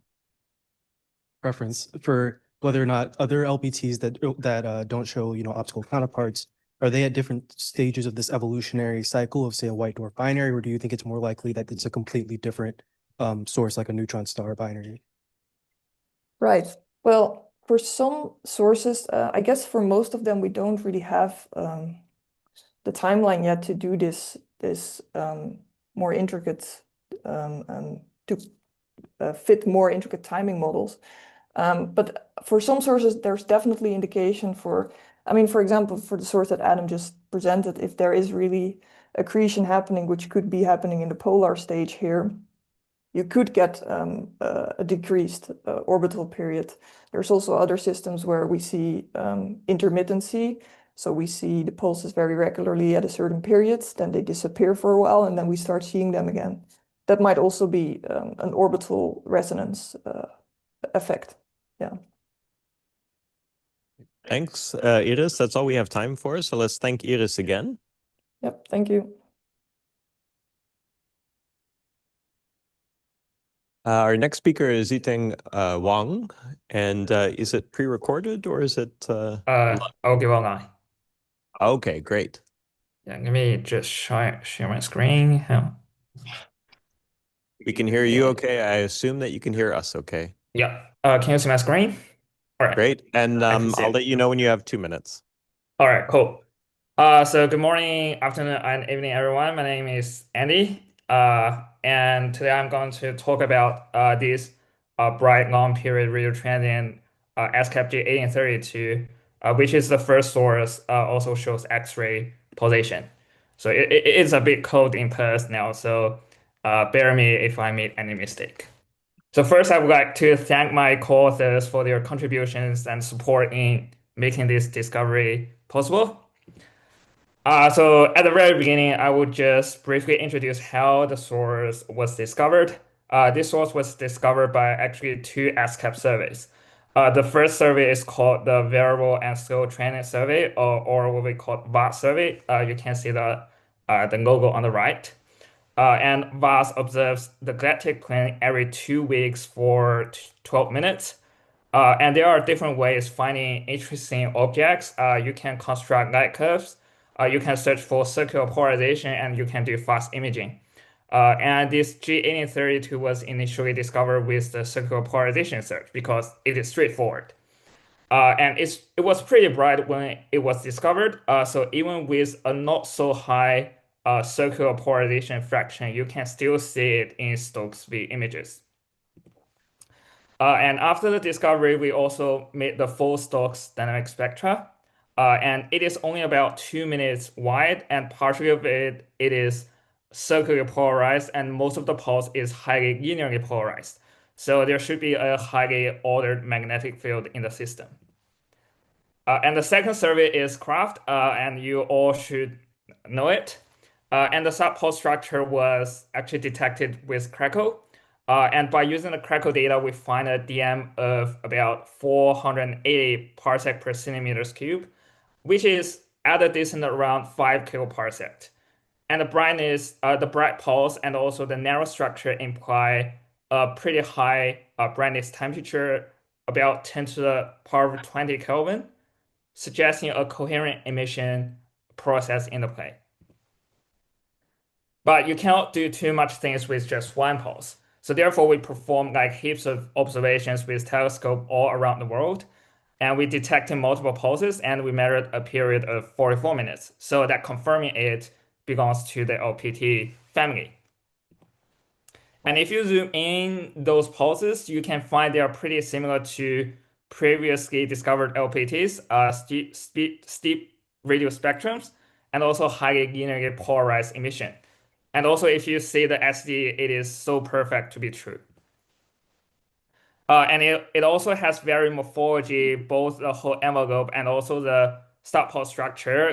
preference for whether or not other LPTs that don't show optical counterparts, are they at different stages of this evolutionary cycle of, say, a white dwarf binary, or do you think it's more likely that it's a completely different source, like a neutron star binary? Right. Well, for some sources, I guess for most of them, we don't really have the timeline yet to do this more intricate to fit more intricate timing models. But for some sources, there's definitely indication for, I mean, for example, for the source that Adam just presented, if there is really accretion happening, which could be happening in the polar stage here, you could get a decreased orbital period. There's also other systems where we see intermittency. So we see the pulses very regularly at a certain period, then they disappear for a while, and then we start seeing them again. That might also be an orbital resonance effect. Yeah. Thanks, Iris. That's all we have time for. So let's thank Iris again. Yep, thank you. Our next speaker is Ziteng Wang. And is it pre-recorded or is it? I'll give online. Okay, great. Yeah, let me just share my screen. We can hear you okay. I assume that you can hear us okay. Yeah. Can you see my screen? All right. Great. And I'll let you know when you have 2 minutes. All right, cool. So good morning, afternoon, and evening, everyone. My name is Andy. And today I'm going to talk about this bright long period radio transient SCAP G1832, which is the first source, also shows X-ray pulsation. So it's a bit cold in Perth now, so bear me if I made any mistake. So first, I would like to thank my co-authors for their contributions and support in making this discovery possible. So at the very beginning, I will just briefly introduce how the source was discovered. This source was discovered by actually 2 ASCAP surveys. The first survey is called the Variable and Slow Transit Survey, or what we call VAS survey. You can see the logo on the right. And VAS observes the galactic plane every 2 weeks for 12 minutes. And there are different ways finding interesting objects. You can construct light curves. You can search for circular polarization, and you can do fast imaging. And this G1832 was initially discovered with the circular polarization search because it is straightforward. And it was pretty bright when it was discovered. So even with a not so high circular polarization fraction, you can still see it in Stokes V images. And after the discovery, we also made the full Stokes dynamic spectra. And it is only about 2 minutes wide, and partially of it is circularly polarized, and most of the pulse is highly linearly polarized. So there should be a highly ordered magnetic field in the system. And the second survey is Craft, and you all should know it. And the subpulse structure was actually detected with Crackle. And by using the Crackle data, we find a DM of about 480 parsec per centimeters cube, which is at a distance around 5 kiloparsec. And the brightness, the bright pulse, and also the narrow structure imply a pretty high brightness temperature, about 10 to the power of 20 Kelvin, suggesting a coherent emission process in the plane. But you cannot do too much things with just one pulse. So therefore, we perform like heaps of observations with telescope all around the world, and we detected multiple pulses, and we measured a period of 44 minutes. So that confirming it belongs to the LPT family. And if you zoom in those pulses, you can find they are pretty similar to previously discovered LPTs, steep radio spectrums, and also highly linearly polarized emission. And also, if you see the SD, it is so perfect to be true. And it also has very morphology, both the whole envelope and also the stop pulse structure.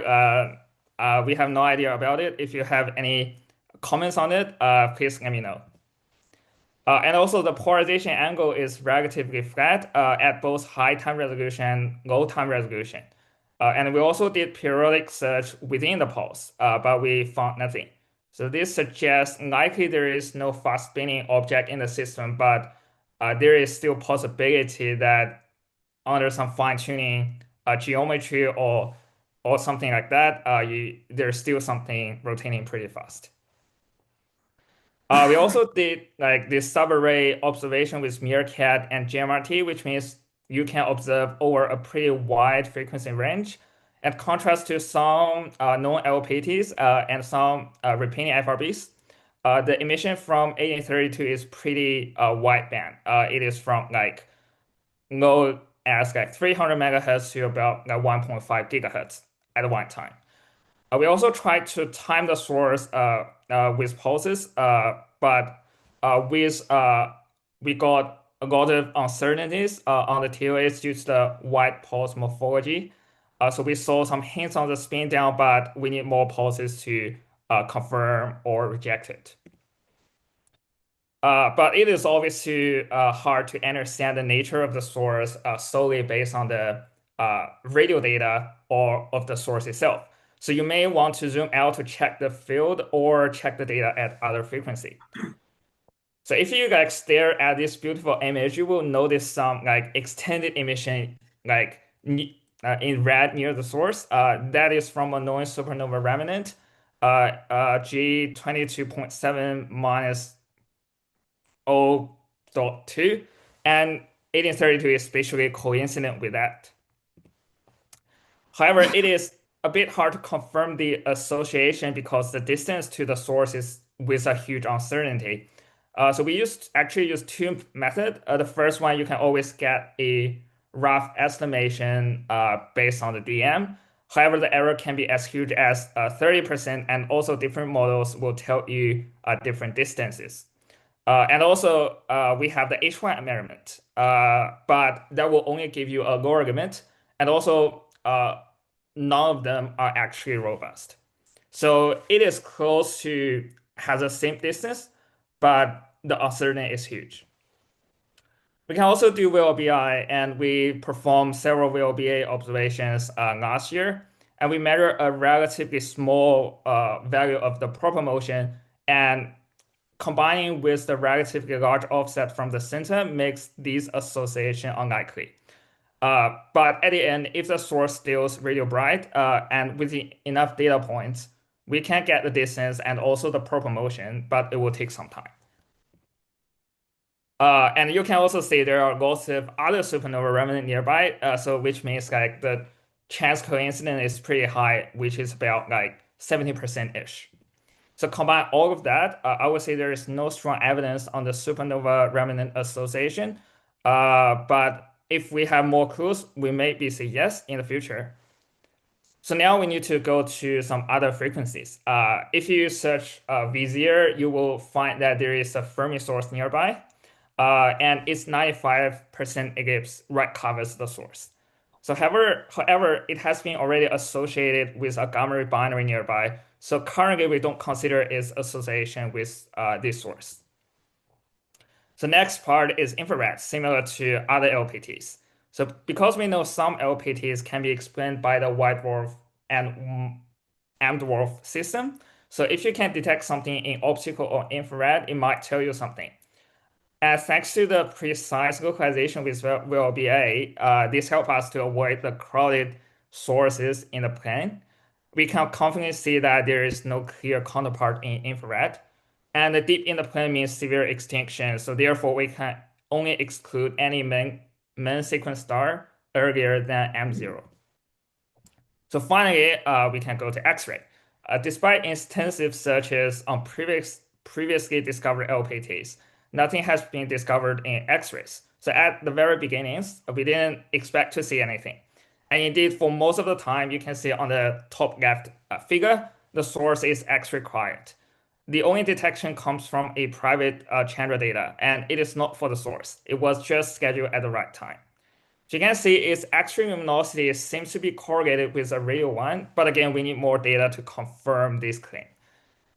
We have no idea about it. If you have any comments on it, please let me know. And also the polarization angle is relatively flat at both high time resolution and low time resolution. And we also did periodic search within the pulse, but we found nothing. So this suggests likely there is no fast spinning object in the system, but there is still possibility that under some fine tuning geometry or something like that, there's still something rotating pretty fast. We also did like this subarray observation with MeerTRAP and GMRT, which means you can observe over a pretty wide frequency range. In contrast to some known LPTs and some repeating FRBs, the emission from 1832 is pretty wide band. It is from like low as like 300 megahertz to about 1.5 gigahertz at one time. We also tried to time the source with pulses, but we got a lot of uncertainties on the TOAs due to the wide pulse morphology. So we saw some hints on the spin down, but we need more pulses to confirm or reject it. But it is obviously hard to understand the nature of the source solely based on the radio data or of the source itself. So you may want to zoom out to check the field or check the data at other frequency. So if you like stare at this beautiful image, you will notice some like extended emission like in red near the source. That is from a known supernova remnant, G22.7 minus 0.2, and 1832 is spatially coincident with that. However, it is a bit hard to confirm the association because the distance to the source is with a huge uncertainty. So we actually use two methods. The first one, you can always get a rough estimation based on the DM. However, the error can be as huge as 30%, and also different models will tell you different distances. And also, we have the H1 measurement, but that will only give you a logarithm, and also none of them are actually robust. So it is close to has the same distance, but the uncertainty is huge. We can also do VLBI, and we performed several VLBA observations last year, and we measure a relatively small value of the proper motion, and combining with the relatively large offset from the center makes these association unlikely. But at the end, if the source still radio bright and with enough data points, we can get the distance and also the proper motion, but it will take some time. And you can also see there are lots of other supernova remnant nearby, so which means like the chance coincidence is pretty high, which is about like 70%-ish. So combine all of that, I would say there is no strong evidence on the supernova remnant association, But if we have more clues, we maybe say yes in the future. So now we need to go to some other frequencies. If you search Vizier, you will find that there is a Fermi source nearby, and it's 95% eclipse right covers the source. So however, it has been already associated with a gamma ray binary nearby. So currently we don't consider its association with this source. The next part is infrared, similar to other LPTs. So because we know some LPTs can be explained by the white dwarf and M dwarf system, so if you can detect something in optical or infrared, it might tell you something. And thanks to the precise localization with VLBA, this helps us to avoid the crowded sources in the plane. We can confidently see that there is no clear counterpart in infrared. And the deep in the plane means severe extinction. So therefore, we can only exclude any main sequence star earlier than M0. So finally, we can go to X-ray. Despite extensive searches on previously discovered LPTs, nothing has been discovered in X-rays. So at the very beginnings, we didn't expect to see anything. And indeed, for most of the time, you can see on the top left figure, the source is X-ray quiet. The only detection comes from a private Chandra data, and it is not for the source. It was just scheduled at the right time. So you can see its X-ray luminosity seems to be correlated with a radio one, but again, we need more data to confirm this claim.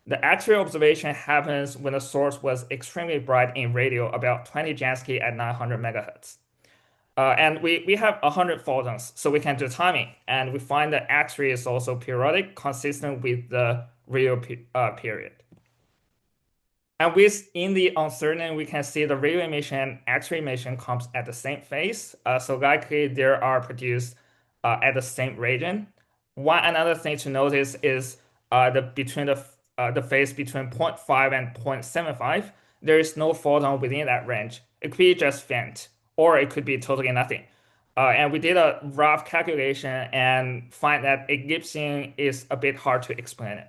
The X-ray observation happens when the source was extremely bright in radio, about 20 Gençali at 900 megahertz. And we have 100 photons, so we can do timing, and we find that X-ray is also periodic, consistent with the radio period. And within the uncertain, we can see the radio emission and X-ray emission comes at the same phase. So likely they are produced at the same region. One another thing to notice is between the phase between 0.5 and 0.75, there is no photon within that range. It could be just faint, or it could be totally nothing. And we did a rough calculation and find that eclipsing is a bit hard to explain it.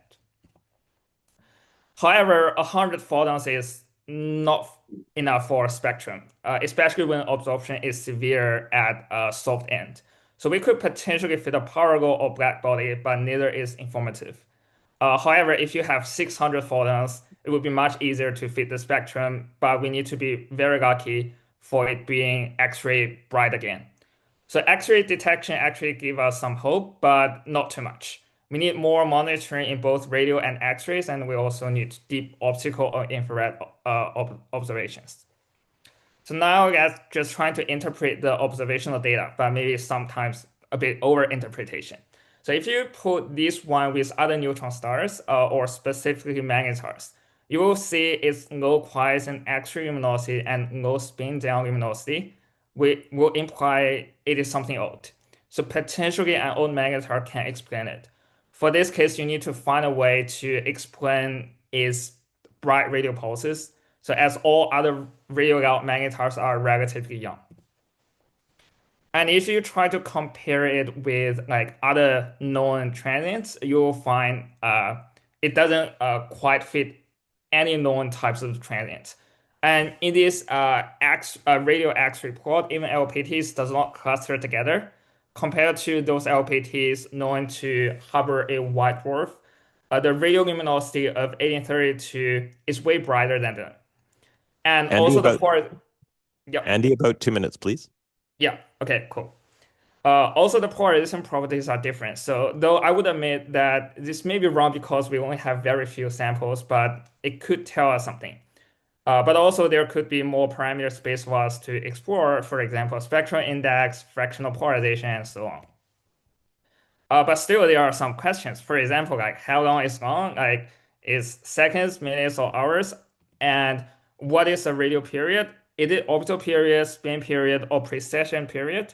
However, 100 photons is not enough for a spectrum, especially when absorption is severe at a soft end. So we could potentially fit a particle or black body, but neither is informative. However, if you have 600 photons, it would be much easier to fit the spectrum, but we need to be very lucky for it being X-ray bright again. So X-ray detection actually gives us some hope, but not too much. We need more monitoring in both radio and X-rays, and we also need deep optical or infrared observations. So now that's just trying to interpret the observational data, but maybe sometimes a bit over-interpretation. So if you put this one with other neutron stars or specifically magnetars, you will see its low quiescent X-ray luminosity and low spin down luminosity will imply it is something old. So potentially an old magnetar can explain it. For this case, you need to find a way to explain its bright radio pulses. So as all other radio magnetars are relatively young. And if you try to compare it with like other known transients, you'll find it doesn't quite fit any known types of transients. And in this radio X report, even LPTs does not cluster together. Compared to those LPTs known to hover a white dwarf, the radio luminosity of 1832 is way brighter than them. And Andy, also the port. Yeah. Andy, about 2 minutes, please. Yeah. Okay. Cool. Also, the polarization properties are different. So, though I would admit that this may be wrong because we only have very few samples, but it could tell us something. But also, there could be more parameter space for us to explore, for example, spectral index, fractional polarization, and so on. But still, there are some questions. For example, like how long is long? Like is seconds, minutes, or hours? And what is a radio period? Is it orbital period, spin period, or precession period?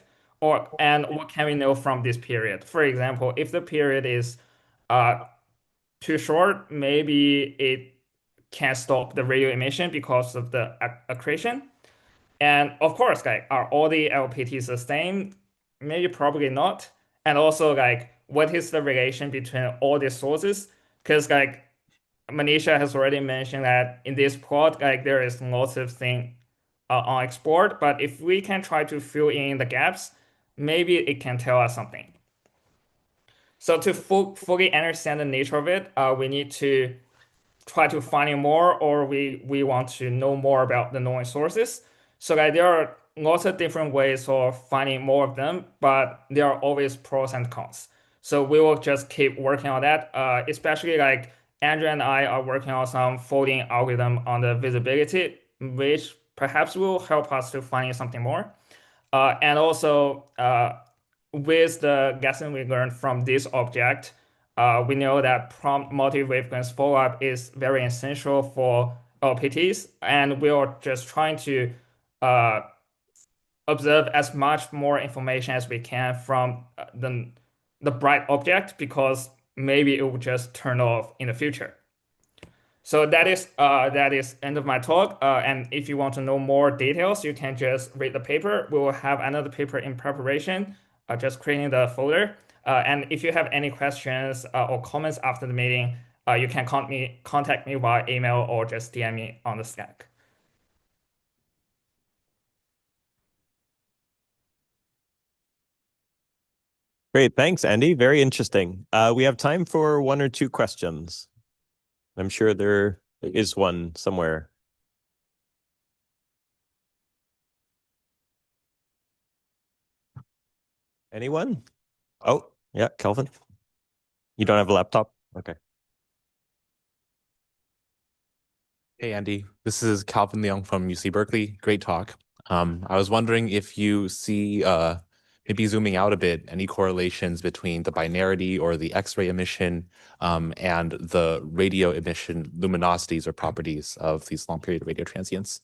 And what can we know from this period? For example, if the period is too short, maybe it can stop the radio emission because of the accretion. And of course, like, are all the LPTs the same? Maybe probably not. And also, like, what is the relation between all these sources? Because, like, Manisha has already mentioned that in this plot, like, there is lots of things unexplored, but if we can try to fill in the gaps, maybe it can tell us something. So to fully understand the nature of it, we need to try to find more, or we want to know more about the known sources. So like there are lots of different ways of finding more of them, but there are always pros and cons. So we will just keep working on that, especially like Andrew and I are working on some folding algorithm on the visibility, which perhaps will help us to find something more. And also with the lesson we learned from this object, we know that prompt multi-wavelength follow-up is very essential for LPTs, and we are just trying to observe as much more information as we can from the bright object, because maybe it will just turn off in the future. So that is end of my talk. And if you want to know more details, you can just read the paper. We will have another paper in preparation, just creating the folder. And if you have any questions or comments after the meeting, you can contact me via email or just DM me on the Slack. Great, thanks, Andy. Very interesting. We have time for one or two questions. I'm sure there is one somewhere. Anyone? Oh, yeah, Kelvin. You don't have a laptop? Okay. Hey, Andy. This is Calvin Leong from UC Berkeley. Great talk. I was wondering if you see, maybe zooming out a bit, any correlations between the binarity or the X-ray emission and the radio emission luminosities or properties of these long period radio transients?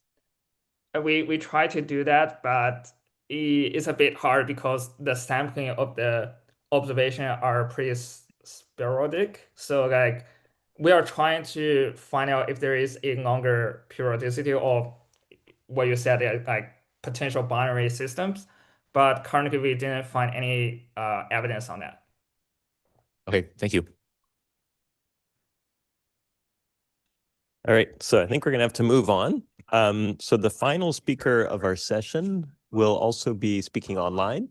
We try to do that, but it's a bit hard because the sampling of the observation are pretty sporadic. So like we are trying to find out if there is a longer periodicity of what you said, like potential binary systems, but currently we didn't find any evidence on that. Okay, thank you. All right, so I think we're gonna have to move on. So the final speaker of our session will also be speaking online.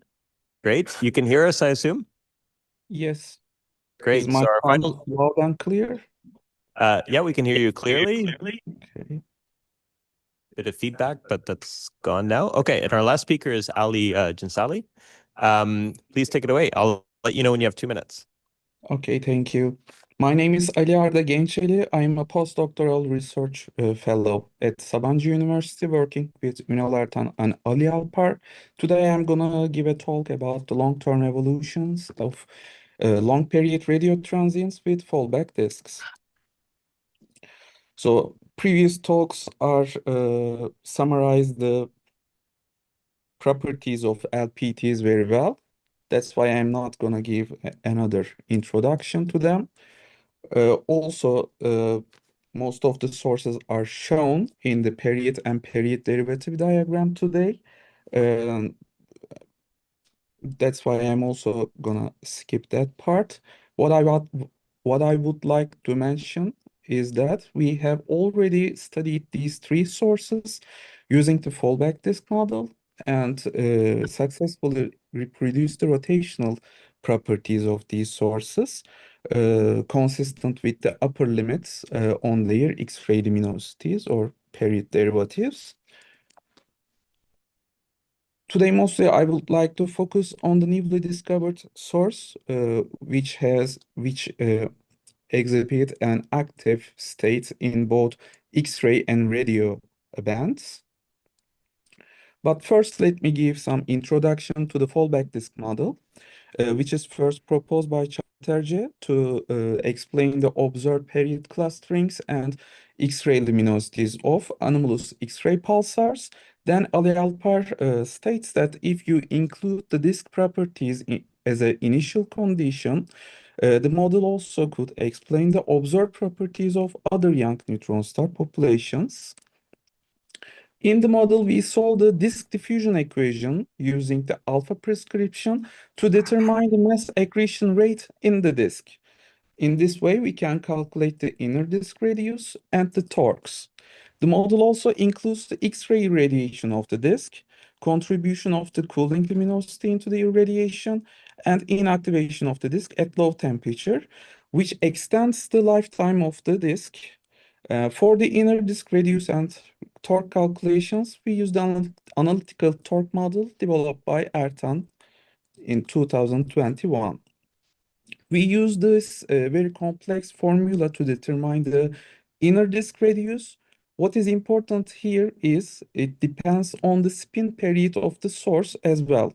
Great, you can hear us, I assume? Yes. Great. Is my So our sound final, loud and clear? yeah, we can hear you clearly. Okay. Bit of feedback, but that's gone now. Okay, and our last speaker is Ali Gençali. Please take it away. I'll let you know when you have 2 minutes. Okay, thank you. My name is Arda Gençali. I'm a postdoctoral research fellow at Sabancı University working with Ünal Ertan and Ali Alpar. Today I'm gonna give a talk about the long-term evolutions of long period radio transients with fallback disks. So previous talks are summarize the properties of LPTs very well. That's why I'm not gonna give another introduction to them. Also, most of the sources are shown in the period and period derivative diagram today. That's why I'm also gonna skip that part. What I would like to mention is that we have already studied these three sources using the fallback disk model and successfully reproduced the rotational properties of these sources consistent with the upper limits on their X-ray luminosities or period derivatives. Today, mostly I would like to focus on the newly discovered source, which exhibit an active state in both X-ray and radio bands. But first, let me give some introduction to the fallback disk model, which is first proposed by Chatterjee to explain the observed period clusterings and X-ray luminosities of anomalous X-ray pulsars. Then Ali Alpar states that if you include the disk properties as an initial condition, the model also could explain the observed properties of other young neutron star populations. In the model, we solve the disk diffusion equation using the alpha prescription to determine the mass accretion rate in the disk. In this way, we can calculate the inner disk radius and the torques. The model also includes the X-ray irradiation of the disk, contribution of the cooling luminosity into the irradiation, and inactivation of the disk at low temperature, which extends the lifetime of the disk. For the inner disk radius and torque calculations, we used the analytical torque model developed by Ertan in 2021. We use this very complex formula to determine the inner disk radius. What is important here is it depends on the spin period of the source as well,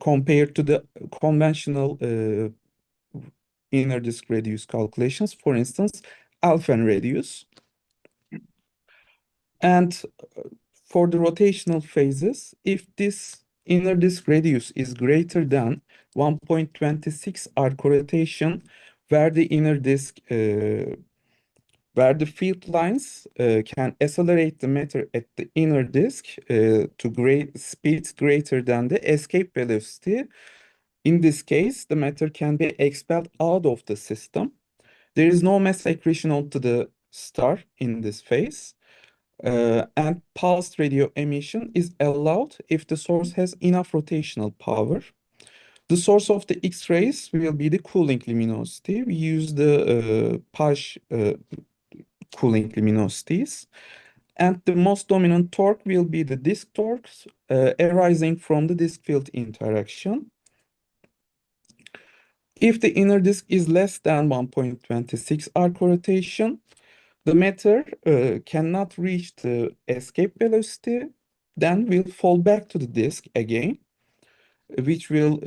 compared to the conventional inner disk radius calculations, for instance, Alphen radius. And for the rotational phases, if this inner disk radius is greater than 1.26 arc rotation, where the inner disk, where the field lines can accelerate the matter at the inner disk to speeds greater than the escape velocity. In this case, the matter can be expelled out of the system. There is no mass accretion onto the star in this phase. And pulsed radio emission is allowed if the source has enough rotational power. The source of the X-rays will be the cooling luminosity. We use the PASH cooling luminosities. And the most dominant torque will be the disk torques arising from the disk field interaction. If the inner disk is less than 1.26 arc rotation, the matter cannot reach the escape velocity, then will fall back to the disk again, which will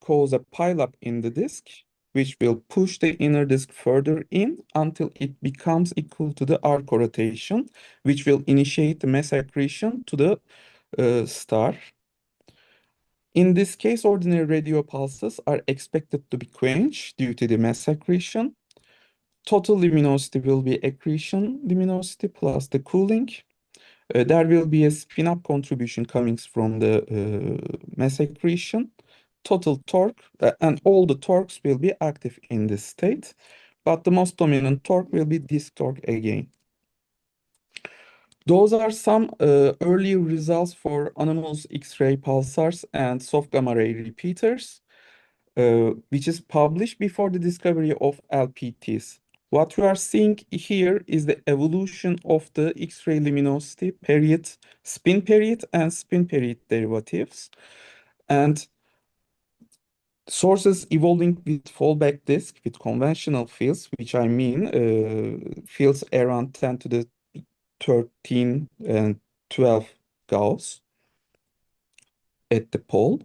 cause a pileup in the disk, which will push the inner disk further in until it becomes equal to the arc rotation, which will initiate the mass accretion to the star. In this case, ordinary radio pulses are expected to be quenched due to the mass accretion. Total luminosity will be accretion luminosity plus the cooling. There will be a spin-up contribution coming from the mass accretion. Total torque, and all the torques will be active in this state, but the most dominant torque will be disk torque again. Those are some early results for anomalous X-ray pulsars and soft gamma ray repeaters, which is published before the discovery of LPTs. What you are seeing here is the evolution of the X-ray luminosity period, spin period, and spin period derivatives. And sources evolving with fallback disk with conventional fields, which I mean fields around 10 to the 13 and 12 Gauss at the pole,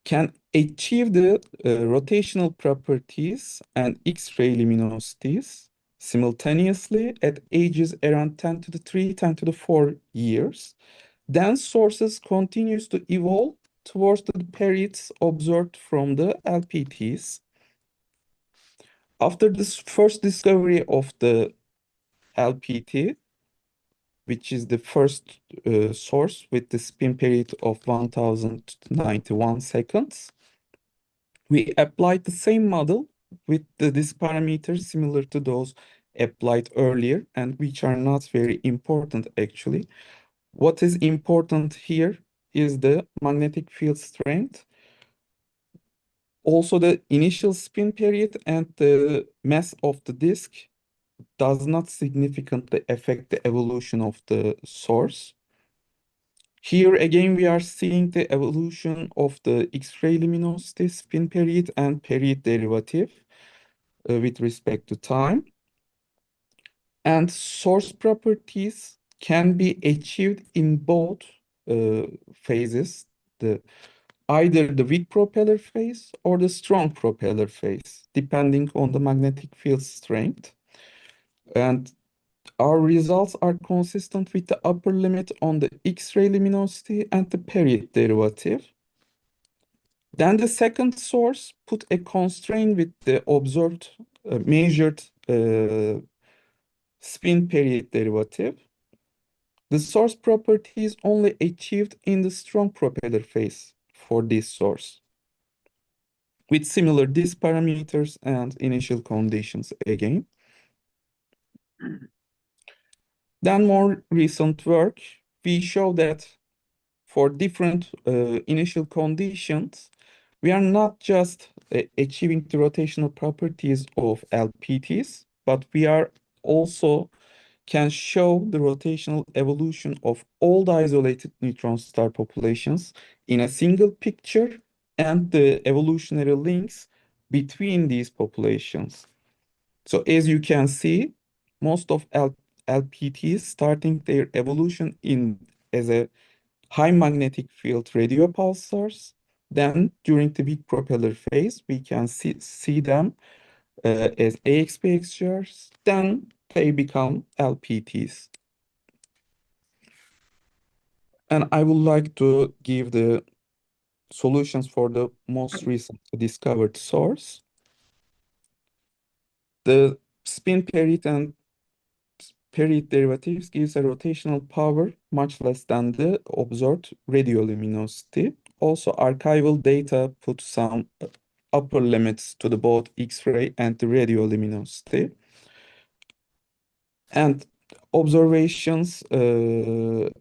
can achieve the rotational properties and X-ray luminosities simultaneously at ages around 10 to the 3, 10 to the 4 years. Then sources continues to evolve towards the periods observed from the LPTs. After this first discovery of the LPT, which is the first source with the spin period of 1091 seconds, we applied the same model with the disk parameters similar to those applied earlier, and which are not very important actually. What is important here is the magnetic field strength, also the initial spin period, and the mass of the disk does not significantly affect the evolution of the source. Here again, we are seeing the evolution of the X-ray luminosity, spin period, and period derivative with respect to time. And source properties can be achieved in both phases, either the weak propeller phase or the strong propeller phase, depending on the magnetic field strength. And our results are consistent with the upper limit on the X-ray luminosity and the period derivative. Then the second source put a constraint with the observed, measured spin period derivative. The source property is only achieved in the strong propeller phase for this source, with similar disk parameters and initial conditions again. Then more recent work, we show that for different initial conditions, we are not just achieving the rotational properties of LPTs, but we are also can show the rotational evolution of all the isolated neutron star populations in a single picture and the evolutionary links between these populations. So as you can see, most of LPTs starting their evolution as a high magnetic field radio pulsars. Then during the big propeller phase, we can see them as AXP-XGRs. Then they become LPTs. And I would like to give the solutions for the most recent discovered source. The spin period and period derivatives gives a rotational power much less than the observed radioluminosity. Also, archival data put some upper limits to the both X-ray and the radioluminosity. And observations, the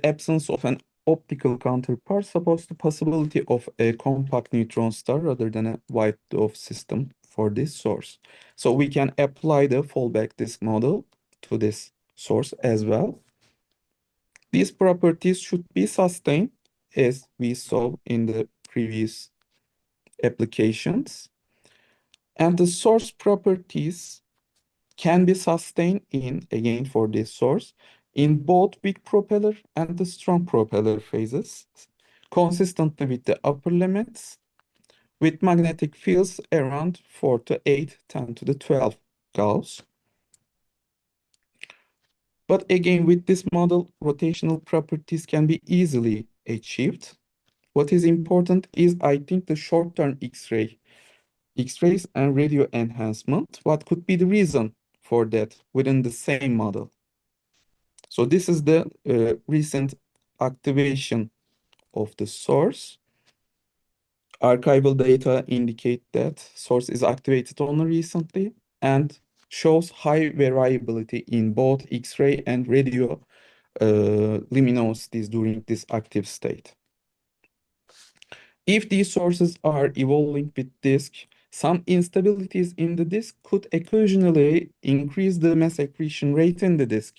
absence of an optical counterpart supports the possibility of a compact neutron star rather than a white dwarf system for this source. So we can apply the fallback disk model to this source as well. These properties should be sustained as we saw in the previous applications. And the source properties can be sustained again for this source, in both weak propeller and the strong propeller phases, consistently with the upper limits, with magnetic fields around 4 to 8, 10 to the 12 Gauss. But again, with this model, rotational properties can be easily achieved. What is important is, I think, the short-term X-rays and radio enhancement. What could be the reason for that within the same model? So this is the recent activation of the source. Archival data indicate that source is activated only recently and shows high variability in both X-ray and radio luminosities during this active state. If these sources are evolving with disk, some instabilities in the disk could occasionally increase the mass accretion rate in the disk,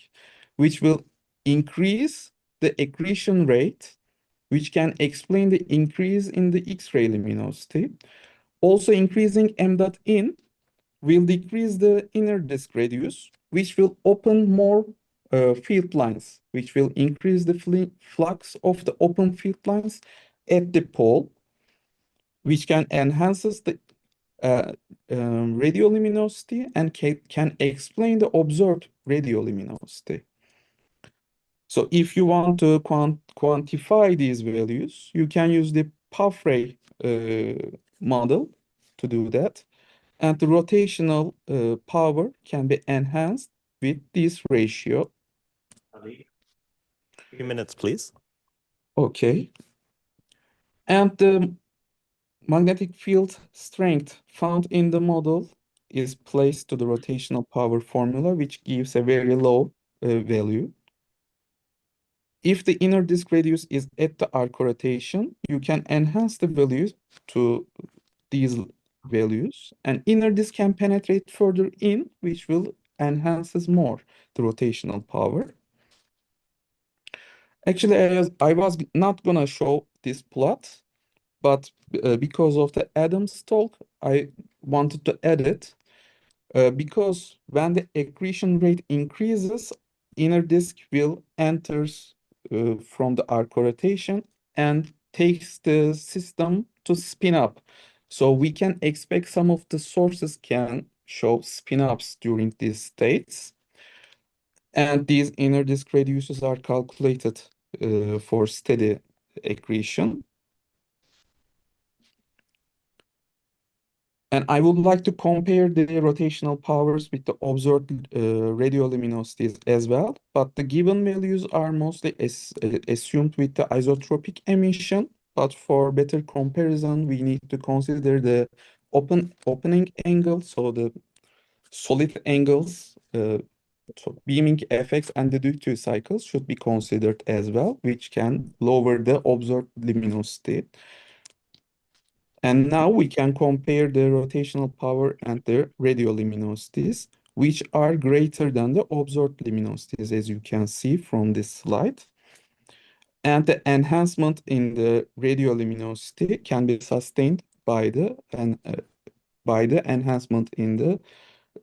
which will increase the accretion rate, which can explain the increase in the X-ray luminosity. Also, increasing m.in will decrease the inner disk radius, which will open more field lines, which will increase the flux of the open field lines at the pole, which can enhance the radioluminosity and can explain the observed radioluminosity. So if you want to quantify these values, you can use the Puff-Ray model to do that. And the rotational power can be enhanced with this ratio. 3 minutes, please. Okay. And the magnetic field strength found in the model is placed to the rotational power formula, which gives a very low value. If the inner disk radius is at the arc rotation, you can enhance the values to these values, and inner disk can penetrate further in, which will enhances more the rotational power. Actually, I was not gonna show this plot, but because of the Adams talk, I wanted to add it. Because when the accretion rate increases, inner disk will enters from the arc rotation and takes the system to spin up. So we can expect some of the sources can show spin-ups during these states. And these inner disk radiuses are calculated for steady accretion. And I would like to compare the rotational powers with the observed radioluminosities as well. But the given values are mostly assumed with the isotropic emission. But for better comparison, we need to consider the opening angle, so the solid angles So beaming effects and deductive cycles should be considered as well, which can lower the observed luminosity. And now we can compare the rotational power and the radioluminosities, which are greater than the observed luminosities, as you can see from this slide. And the enhancement in the radioluminosity can be sustained by the enhancement in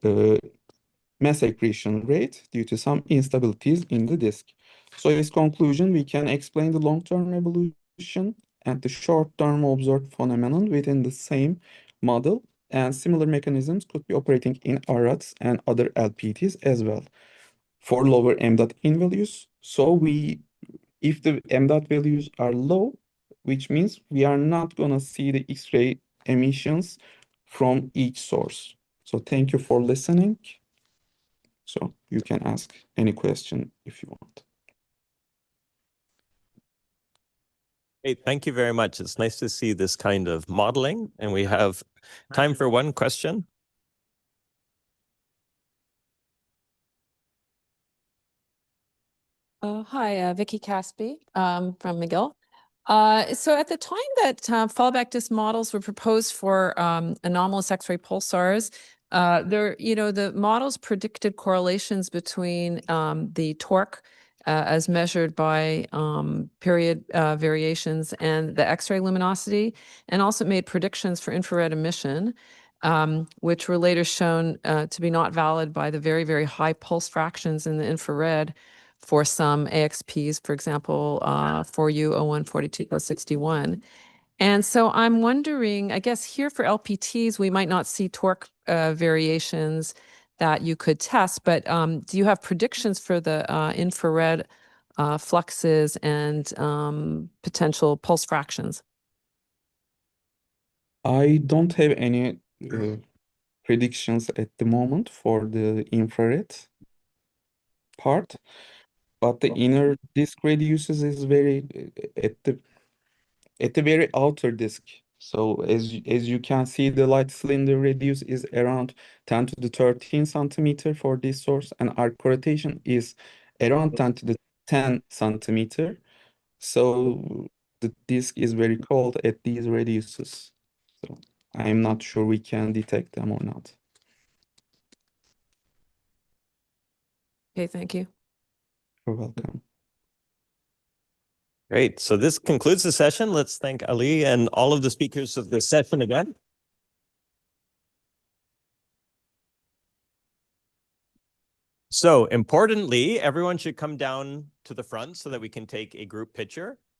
the mass accretion rate due to some instabilities in the disk. So as conclusion, we can explain the long-term evolution and the short-term observed phenomenon within the same model, and similar mechanisms could be operating in ARADs and other LPTs as well for lower m.in values. So if the m.dot values are low, which means we are not going to see the X-ray emissions from each source. So thank you for listening. So you can ask any question if you want. Hey, thank you very much. It's nice to see this kind of modeling, and we have time for one question. Hi, Vicky Caspi from McGill. So at the time that fallback disk models were proposed for anomalous X-ray pulsars, the models predicted correlations between the torque as measured by period variations and the X-ray luminosity, and also made predictions for infrared emission, which were later shown to be not valid by the very, very high pulse fractions in the infrared for some AXPs, for example, 4U 01 42 plus 61. And so I'm wondering, I guess here for LPTs, we might not see torque variations that you could test, but do you have predictions for the infrared fluxes and potential pulse fractions? I don't have any predictions at the moment for the infrared part, but the inner disk radiuses is very at the very outer disk. So as you can see, the light cylinder radius is around 10 to the 13 centimeter for this source, and arc rotation is around 10 to the 10 centimeter. So the disk is very cold at these radiuses. So I'm not sure we can detect them or not. Okay, thank you. You're welcome. Great. So this concludes the session. Let's thank Ali and all of the speakers of this session again. So importantly, everyone should come down to the front so that we can take a group picture.